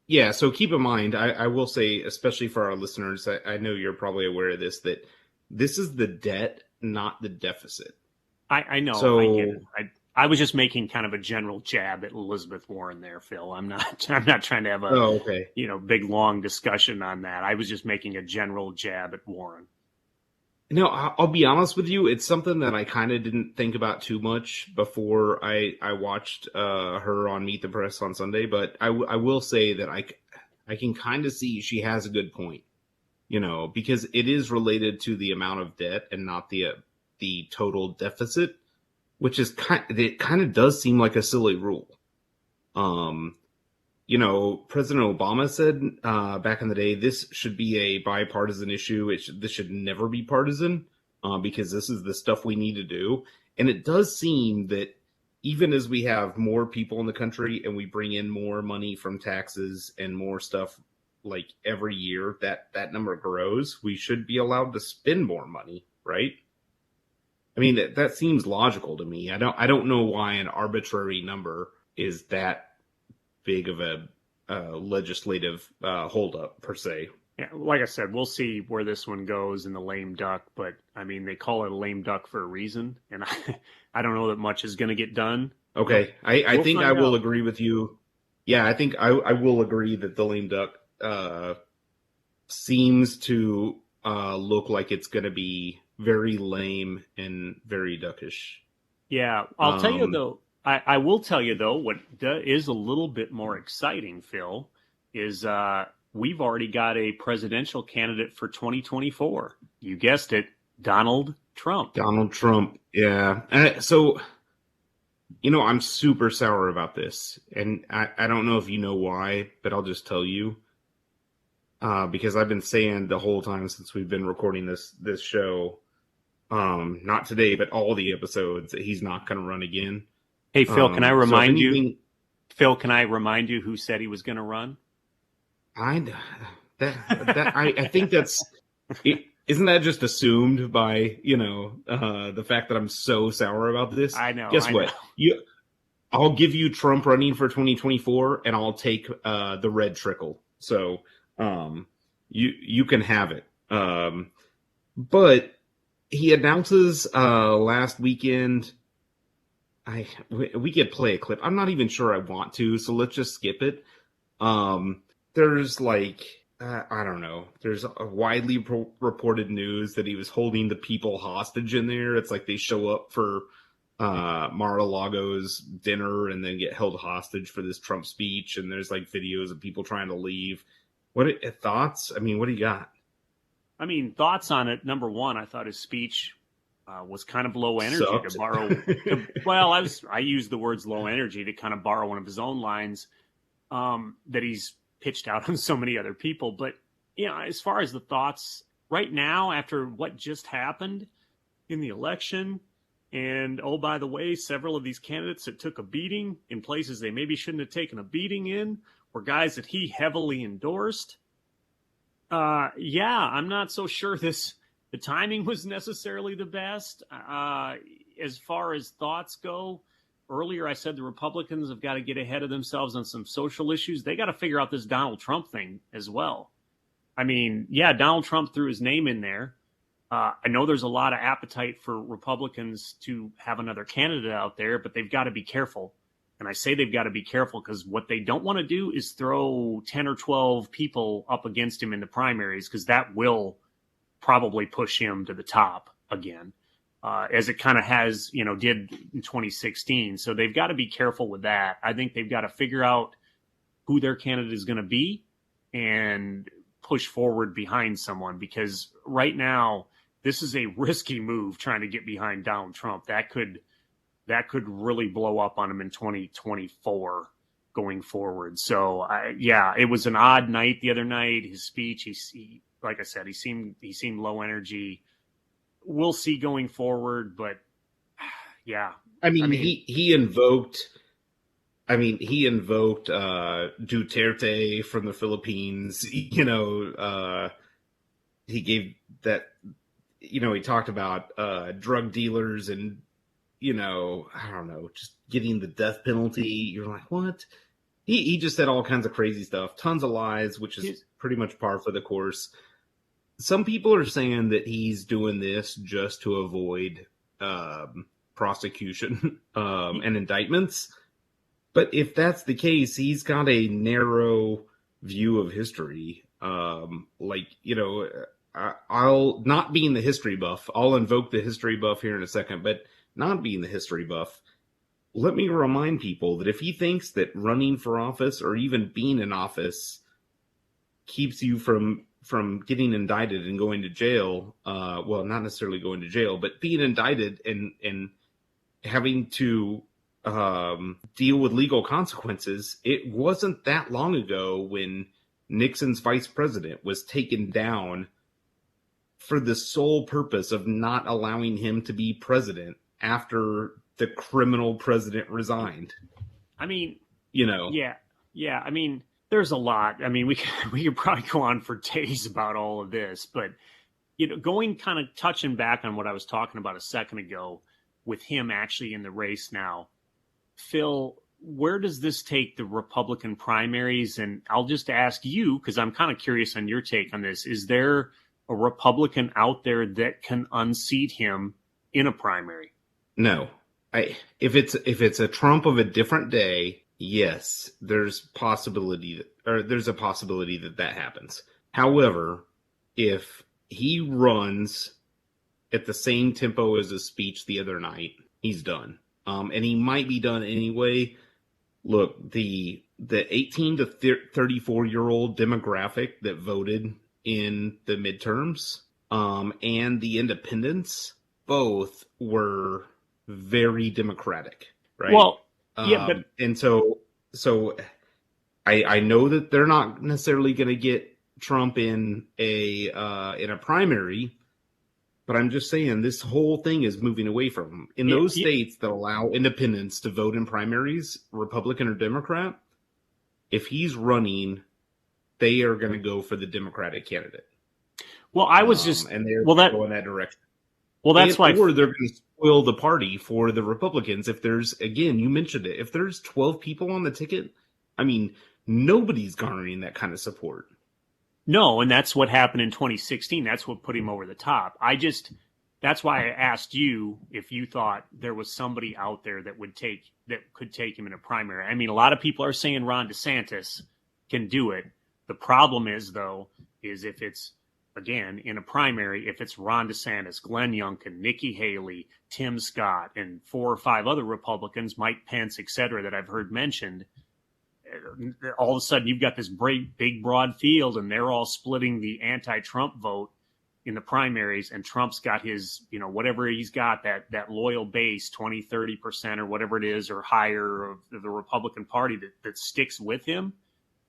Yeah. So keep in mind, I will say, especially for our listeners, I know you're probably aware of this, that this is the debt, not the deficit. I know. So, I get it. I was just making kind of a general jab at Elizabeth Warren there, Phil. I'm not trying to have a big long discussion on that. I was just making a general jab at Warren. No, I'll be honest with you. It's something that I kind of didn't think about too much before I watched her on Meet the Press on Sunday. But I will say that I can kind of see she has a good point, because it is related to the amount of debt and not the total deficit. Which is it kind of does seem like a silly rule. President Obama said back in the day, this should be a bipartisan issue. This should never be partisan because this is the stuff we need to do. And it does seem that even as we have more people in the country and we bring in more money from taxes and more stuff like every year, that number grows. We should be allowed to spend more money, right? I mean, that seems logical to me. I don't know why an arbitrary number is that big of a legislative holdup per se. Yeah, like I said, we'll see where this one goes in the lame duck, but I mean, they call it a lame duck for a reason, and I don't know that much is going to get done. But Okay, I we'll think I find will out. agree with you. Yeah, I think I will agree that the lame duck seems to look like it's going to be very lame and very duckish. Yeah, I'll tell you Um, though. I will tell you though, what is a little bit more exciting, Phil, is we've already got a presidential candidate for 2024. You guessed it, Donald Trump. Donald Trump, yeah. So, I'm super sour about this, and I don't know if you know why, but I'll just tell you. Because I've been saying the whole time since we've been recording this show, not today, but all the episodes, that he's not going to run again. Hey, Phil, can I So if remind you? anything, Phil, can I remind you who said he was going to run? I I think that's it. Isn't that just assumed by the fact that I'm so sour about this? I know, Guess I know. what? I'll give you Trump running for 2024, and I'll take the red trickle. So you can have it. But he announces last weekend. We could play a clip. I'm not even sure I want to, so let's just skip it. There's I don't know. There's a widely reported news that he was holding the people hostage in there. It's like they show up for Mar-a-Lago's dinner and then get held hostage for this Trump speech. And there's like videos of people trying to leave. Thoughts? I mean, what do you got? I mean, thoughts on it. Number one, I thought his speech was kind of low energy to Sucked. borrow. Well, I used the words low energy to kind of borrow one of his own lines that he's pitched out on so many other people. But as far as the thoughts right now, after what just happened in the election, and oh, by the way, several of these candidates that took a beating in places they maybe shouldn't have taken a beating in were guys that he heavily endorsed. Yeah, I'm not so sure the timing was necessarily the best. As far as thoughts go, earlier I said the Republicans have got to get ahead of themselves on some social issues. They got to figure out this Donald Trump thing as well. I mean, yeah, Donald Trump threw his name in there. I know there's a lot of appetite for Republicans to have another candidate out there, but they've got to be careful. And I say they've got to be careful because what they don't want to do is throw 10 or 12 people up against him in the primaries, because that will probably push him to the top again, as it kind of did in 2016. So they've got to be careful with that. I think they've got to figure out who their candidate is going to be and push forward behind someone, because right now this is a risky move trying to get behind Donald Trump. That could really blow up on him in 2024 going forward. So it was an odd night the other night. His speech, he like I said, he seemed low energy. We'll see going forward, but yeah. I mean, he invoked Duterte from the Philippines. He gave that. He talked about drug dealers and I don't know, just getting the death penalty. You're like, what? He just said all kinds of crazy stuff, tons of lies, which is pretty much par for the course. Some people are saying that he's doing this just to avoid prosecution and indictments. But if that's the case, he's got a narrow view of history. I'll not being the history buff, I'll invoke the history buff here in a second, but not being the history buff, let me remind people that if he thinks that running for office or even being in office keeps you from getting indicted and going to jail, well, not necessarily going to jail, but being indicted and having to deal with legal consequences, it wasn't that long ago when Nixon's vice president was taken down for the sole purpose of not allowing him to be president after the criminal president resigned. I mean, yeah. I mean, there's a lot. I mean, we could probably go on for days about all of this, but going kind of touching back on what I was talking about a second ago with him actually in the race now, Phil, where does this take the Republican primaries? And I'll just ask you, because I'm kind of curious on your take on this. Is there a Republican out there that can unseat him in a primary? No. If it's a Trump of a different day, yes, there's a possibility that happens. However, if he runs at the same tempo as his speech the other night, he's done. And he might be done anyway. Look, the 18 to 34-year-old demographic that voted in the midterms, and the independents, both were very democratic, right? Well, yeah, but and so I know that they're not necessarily going to get Trump in a primary, but I'm just saying this whole thing is moving away from him. In those states that allow independents to vote in primaries, Republican or Democrat, if he's running, they are going to go for the Democratic candidate. Well, I was and they're going that direction. Well, that's why, or they're going to spoil the party for the Republicans. If there's, again, you mentioned it, if there's 12 people on the ticket, I mean, nobody's garnering that kind of support. No, and that's what happened in 2016. That's what put him over the top. That's why I asked you if you thought there was somebody out there that could take him in a primary. I mean, a lot of people are saying Ron DeSantis can do it. The problem is, though, if it's, again, in a primary, if it's Ron DeSantis, Glenn Youngkin, Nikki Haley, Tim Scott, and 4 or 5 other Republicans, Mike Pence, et cetera, that I've heard mentioned, all of a sudden you've got this big, broad field, and they're all splitting the anti-Trump vote in the primaries, and Trump's got his, whatever he's got, that loyal base, 20, 30% or whatever it is, or higher of the Republican Party that sticks with him.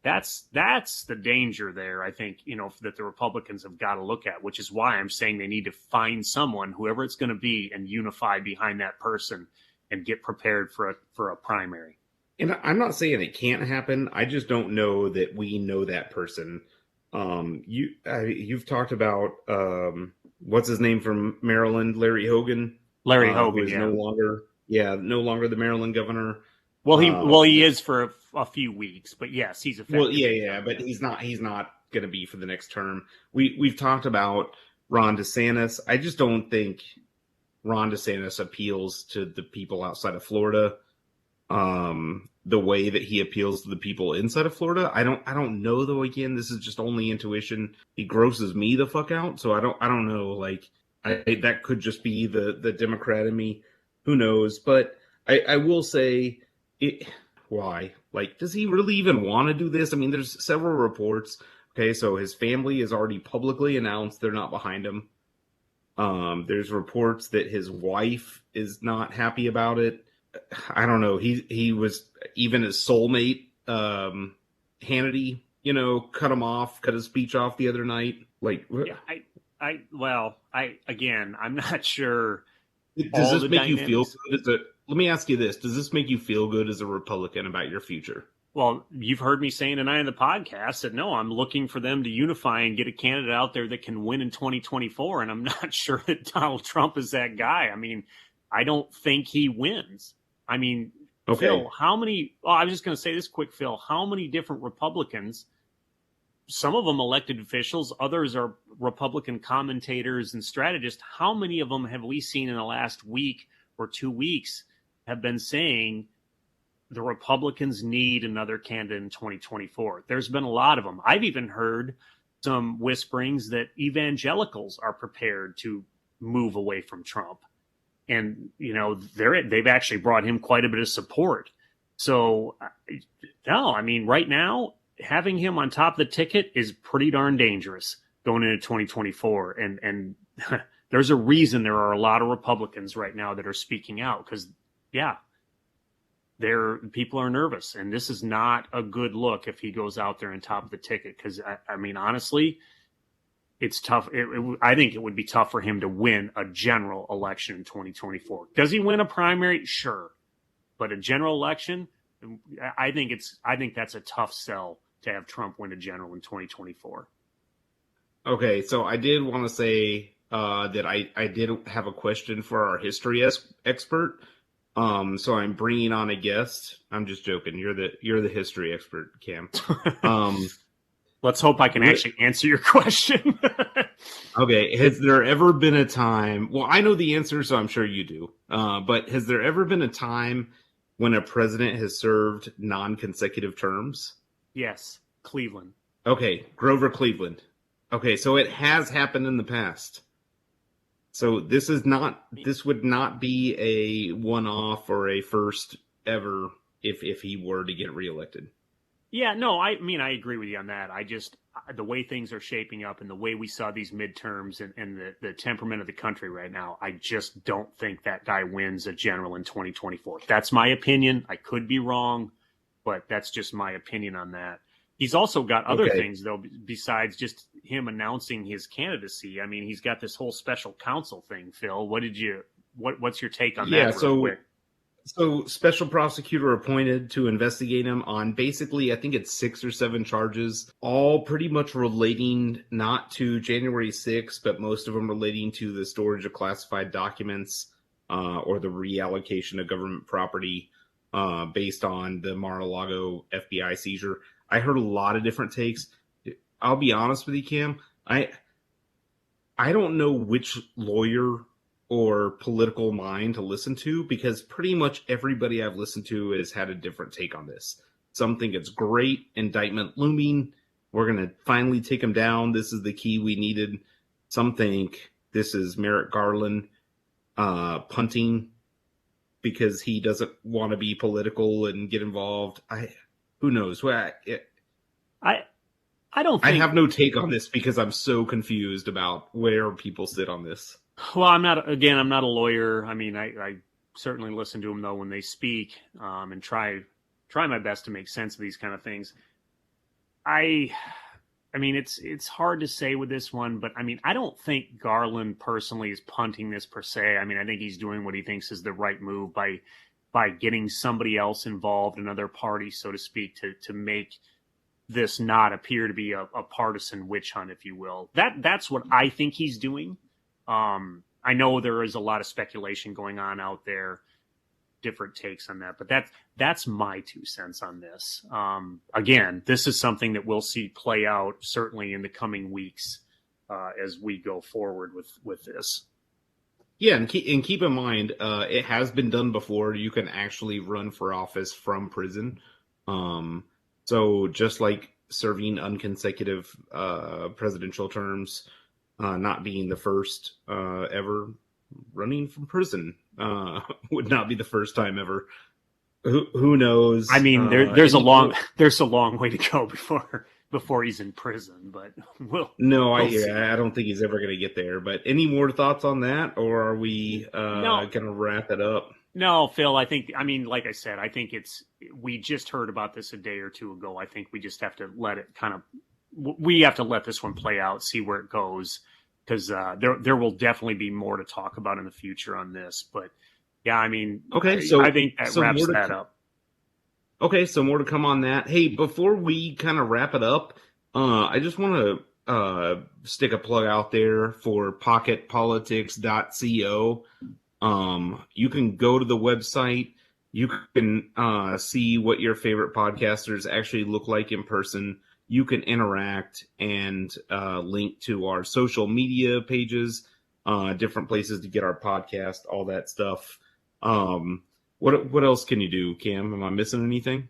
That's the danger there, I think, that the Republicans have got to look at, which is why I'm saying they need to find someone, whoever it's going to be, and unify behind that person and get prepared for a primary. And I'm not saying it can't happen. I just don't know that we know that person. You've talked about what's his name from Maryland, Larry Hogan. Larry Hogan, who is no longer the Maryland governor. Well, he is for a few weeks, but yes, he's effective. Well, yeah, but he's not going to be for the next term. We've talked about Ron DeSantis. I just don't think Ron DeSantis appeals to the people outside of Florida the way that he appeals to the people inside of Florida. I don't know, though. Again, this is just only intuition. He grosses me the fuck out, so I don't know. Like, that could just be the Democrat in me. Who knows? But I will say, why? Like, does he really even want to do this? I mean, there's several reports. Okay, so his family has already publicly announced they're not behind him. There's reports that his wife is not happy about it. I don't know. He was, even his soulmate, Hannity, cut his speech off the other night. Like, yeah, I'm not sure. Does this make you feel good? Let me ask you this. Does this make you feel good as a Republican about your future? Well, you've heard me saying tonight in the podcast that no, I'm looking for them to unify and get a candidate out there that can win in 2024. And I'm not sure that Donald Trump is that guy. I mean, I don't think he wins. I mean, okay. Phil, I was just going to say this quick, Phil, how many different Republicans, some of them elected officials, others are Republican commentators and strategists, how many of them have we seen in the last week or 2 weeks have been saying the Republicans need another candidate in 2024? There's been a lot of them. I've even heard some whisperings that evangelicals are prepared to move away from Trump. And, they've actually brought him quite a bit of support. So, no, I mean, right now, having him on top of the ticket is pretty darn dangerous going into 2024. And there's a reason there are a lot of Republicans right now that are speaking out because, yeah, people are nervous. And this is not a good look if he goes out there on top of the ticket. Because, I mean, honestly, it's tough. I think it would be tough for him to win a general election in 2024. Does he win a primary? Sure. But a general election, I think that's a tough sell to have Trump win a general in 2024. Okay, so I did want to say that I did have a question for our history expert. So I'm bringing on a guest. I'm just joking. You're the history expert, Cam. Um, Let's hope I can actually answer your question. okay. Has there ever been a time? Well, I know the answer, so I'm sure you do. But has there ever been a time when a president has served non-consecutive terms? Yes, Cleveland. Okay, Grover Cleveland. Okay, so it has happened in the past. So this would not be a one-off or a first ever if he were to get reelected. Yeah, no, I mean, I agree with you on that. The way things are shaping up and the way we saw these midterms and the temperament of the country right now, I just don't think that guy wins a general in 2024. That's my opinion. I could be wrong, but that's just my opinion on that. He's also got other things, though, besides just him announcing his candidacy. I mean, he's got this whole special counsel thing, Phil. What's your take on that real quick? So special prosecutor appointed to investigate him on basically, I think it's 6 or 7 charges, all pretty much relating not to January 6th, but most of them relating to the storage of classified documents or the reallocation of government property based on the Mar-a-Lago FBI seizure. I heard a lot of different takes. I'll be honest with you, Cam. I don't know which lawyer or political mind to listen to because pretty much everybody I've listened to has had a different take on this. Some think it's great, indictment looming. We're going to finally take him down. This is the key we needed. Some think this is Merrick Garland punting because he doesn't want to be political and get involved. Who knows? I don't think... I have no take on this because I'm so confused about where people sit on this. Well, I'm not a lawyer. I mean, I certainly listen to them, though, when they speak and try my best to make sense of these kind of things. I mean, it's hard to say with this one, but I mean, I don't think Garland personally is punting this per se. I mean, I think he's doing what he thinks is the right move by getting somebody else involved, another party, so to speak, to make this not appear to be a partisan witch hunt, if you will. That's what I think he's doing. I know there is a lot of speculation going on out there, different takes on that, but that's my 2 cents on this. Again, this is something that we'll see play out certainly in the coming weeks as we go forward with this. Yeah, and keep in mind, it has been done before. You can actually run for office from prison. So just like serving unconsecutive presidential terms, not being the first ever running from prison would not be the first time ever. Who knows? I mean, there's a long way to go before he's in prison, but we'll see. I don't think he's ever going to get there. But any more thoughts on that, or are we going to wrap it up? No, Phil, I mean, like I said, I think we just heard about this a day or 2 ago. I think we just have to let this one play out, see where it goes. Because there will definitely be more to talk about in the future on this. But, yeah, I mean, okay, I think that wraps that up. Okay, so more to come on that. Hey, before we kind of wrap it up, I just want to stick a plug out there for pocketpolitics.co. You can go to the website. You can see what your favorite podcasters actually look like in person. You can interact and link to our social media pages, different places to get our podcast, all that stuff. What else can you do, Cam? Am I missing anything?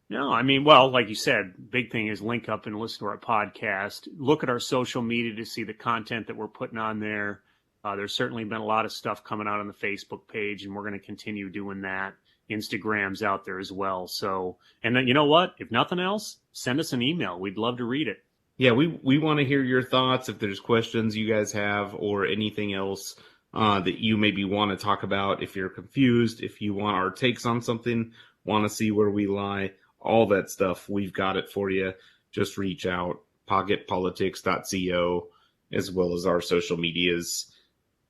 No, I mean, well, like you said, big thing is link up and listen to our podcast. Look at our social media to see the content that we're putting on there. There's certainly been a lot of stuff coming out on the Facebook page, and we're going to continue doing that. Instagram's out there as well. So, and then you know what? If nothing else, send us an email. We'd love to read it. Yeah, we want to hear your thoughts. If there's questions you guys have or anything else that you maybe want to talk about, if you're confused, if you want our takes on something, want to see where we lie, all that stuff, we've got it for you. Just reach out, pocketpolitics.co, as well as our social medias.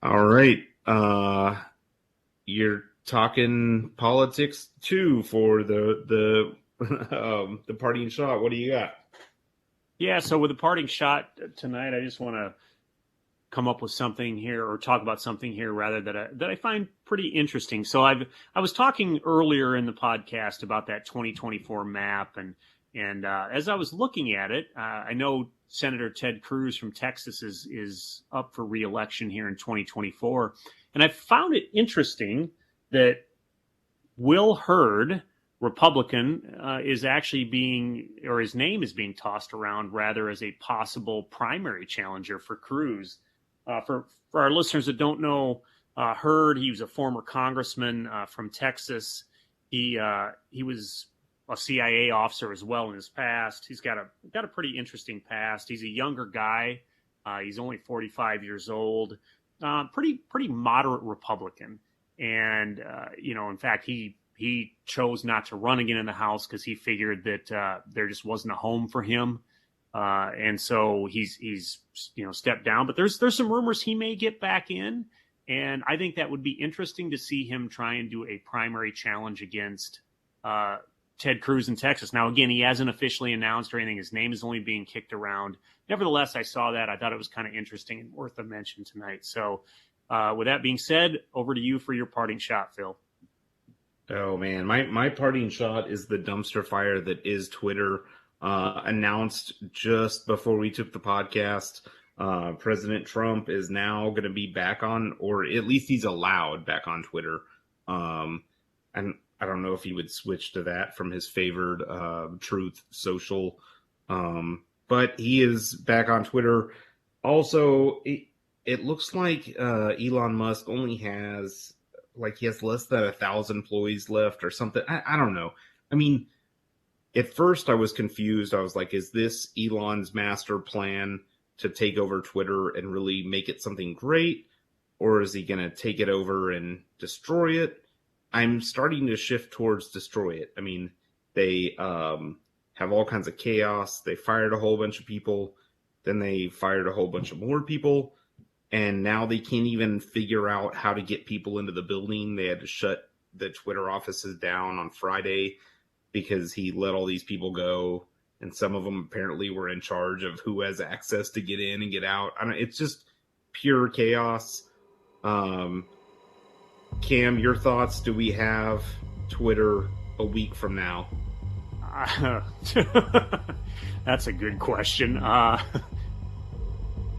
All right. You're talking politics too for the parting shot. What do you got? Yeah, so with the parting shot tonight, I just want to come up with something here or talk about something here rather that I find pretty interesting. So I was talking earlier in the podcast about that 2024 map, and as I was looking at it, I know Senator Ted Cruz from Texas is up for re-election here in 2024, and I found it interesting that Will Hurd, Republican, is actually his name is being tossed around rather as a possible primary challenger for Cruz. For our listeners that don't know, Hurd, he was a former congressman from Texas. He was a CIA officer as well in his past. He's got a pretty interesting past. He's a younger guy. He's only 45 years old. Pretty moderate Republican, and in fact, he chose not to run again in the House because he figured that there just wasn't a home for him, and so he's stepped down. But there's some rumors he may get back in, and I think that would be interesting to see him try and do a primary challenge against Ted Cruz in Texas. Now, again, he hasn't officially announced or anything. His name is only being kicked around. Nevertheless, I saw that. I thought it was kind of interesting and worth a mention tonight. So with that being said, over to you for your parting shot, Phil. Oh, man. My parting shot is the dumpster fire that is Twitter. Announced just before we took the podcast, President Trump is now going to be back on, or at least he's allowed back on Twitter. And I don't know if he would switch to that from his favored Truth Social. But he is back on Twitter. Also, it looks like Elon Musk only has he has less than 1,000 employees left or something. I don't know. I mean, at first I was confused. I was like, is this Elon's master plan to take over Twitter and really make it something great? Or is he going to take it over and destroy it? I'm starting to shift towards destroy it. I mean, they have all kinds of chaos. They fired a whole bunch of people. Then they fired a whole bunch of more people. And now they can't even figure out how to get people into the building. They had to shut the Twitter offices down on Friday because he let all these people go. And some of them apparently were in charge of who has access to get in and get out. It's just pure chaos. Cam, your thoughts? Do we have Twitter a week from now? That's a good question.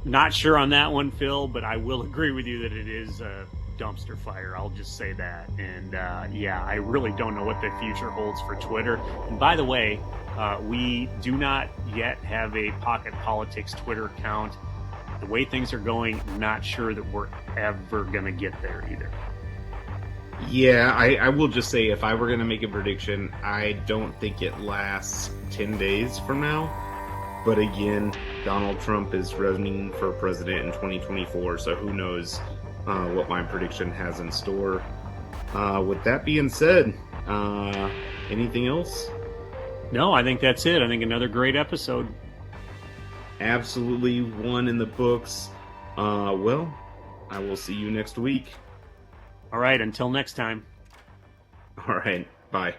Not sure on that one, Phil, but I will agree with you that it is a dumpster fire. I'll just say that. And I really don't know what the future holds for Twitter. And by the way, we do not yet have a Pocket Politics Twitter account. The way things are going, not sure that we're ever going to get there either. Yeah, I will just say, if I were going to make a prediction, I don't think it lasts 10 days from now. But again, Donald Trump is running for president in 2024, so who knows what my prediction has in store. With that being said, anything else? No, I think that's it. I think another great episode. Absolutely, one in the books. Well, I will see you next week. All right, until next time. All right, bye.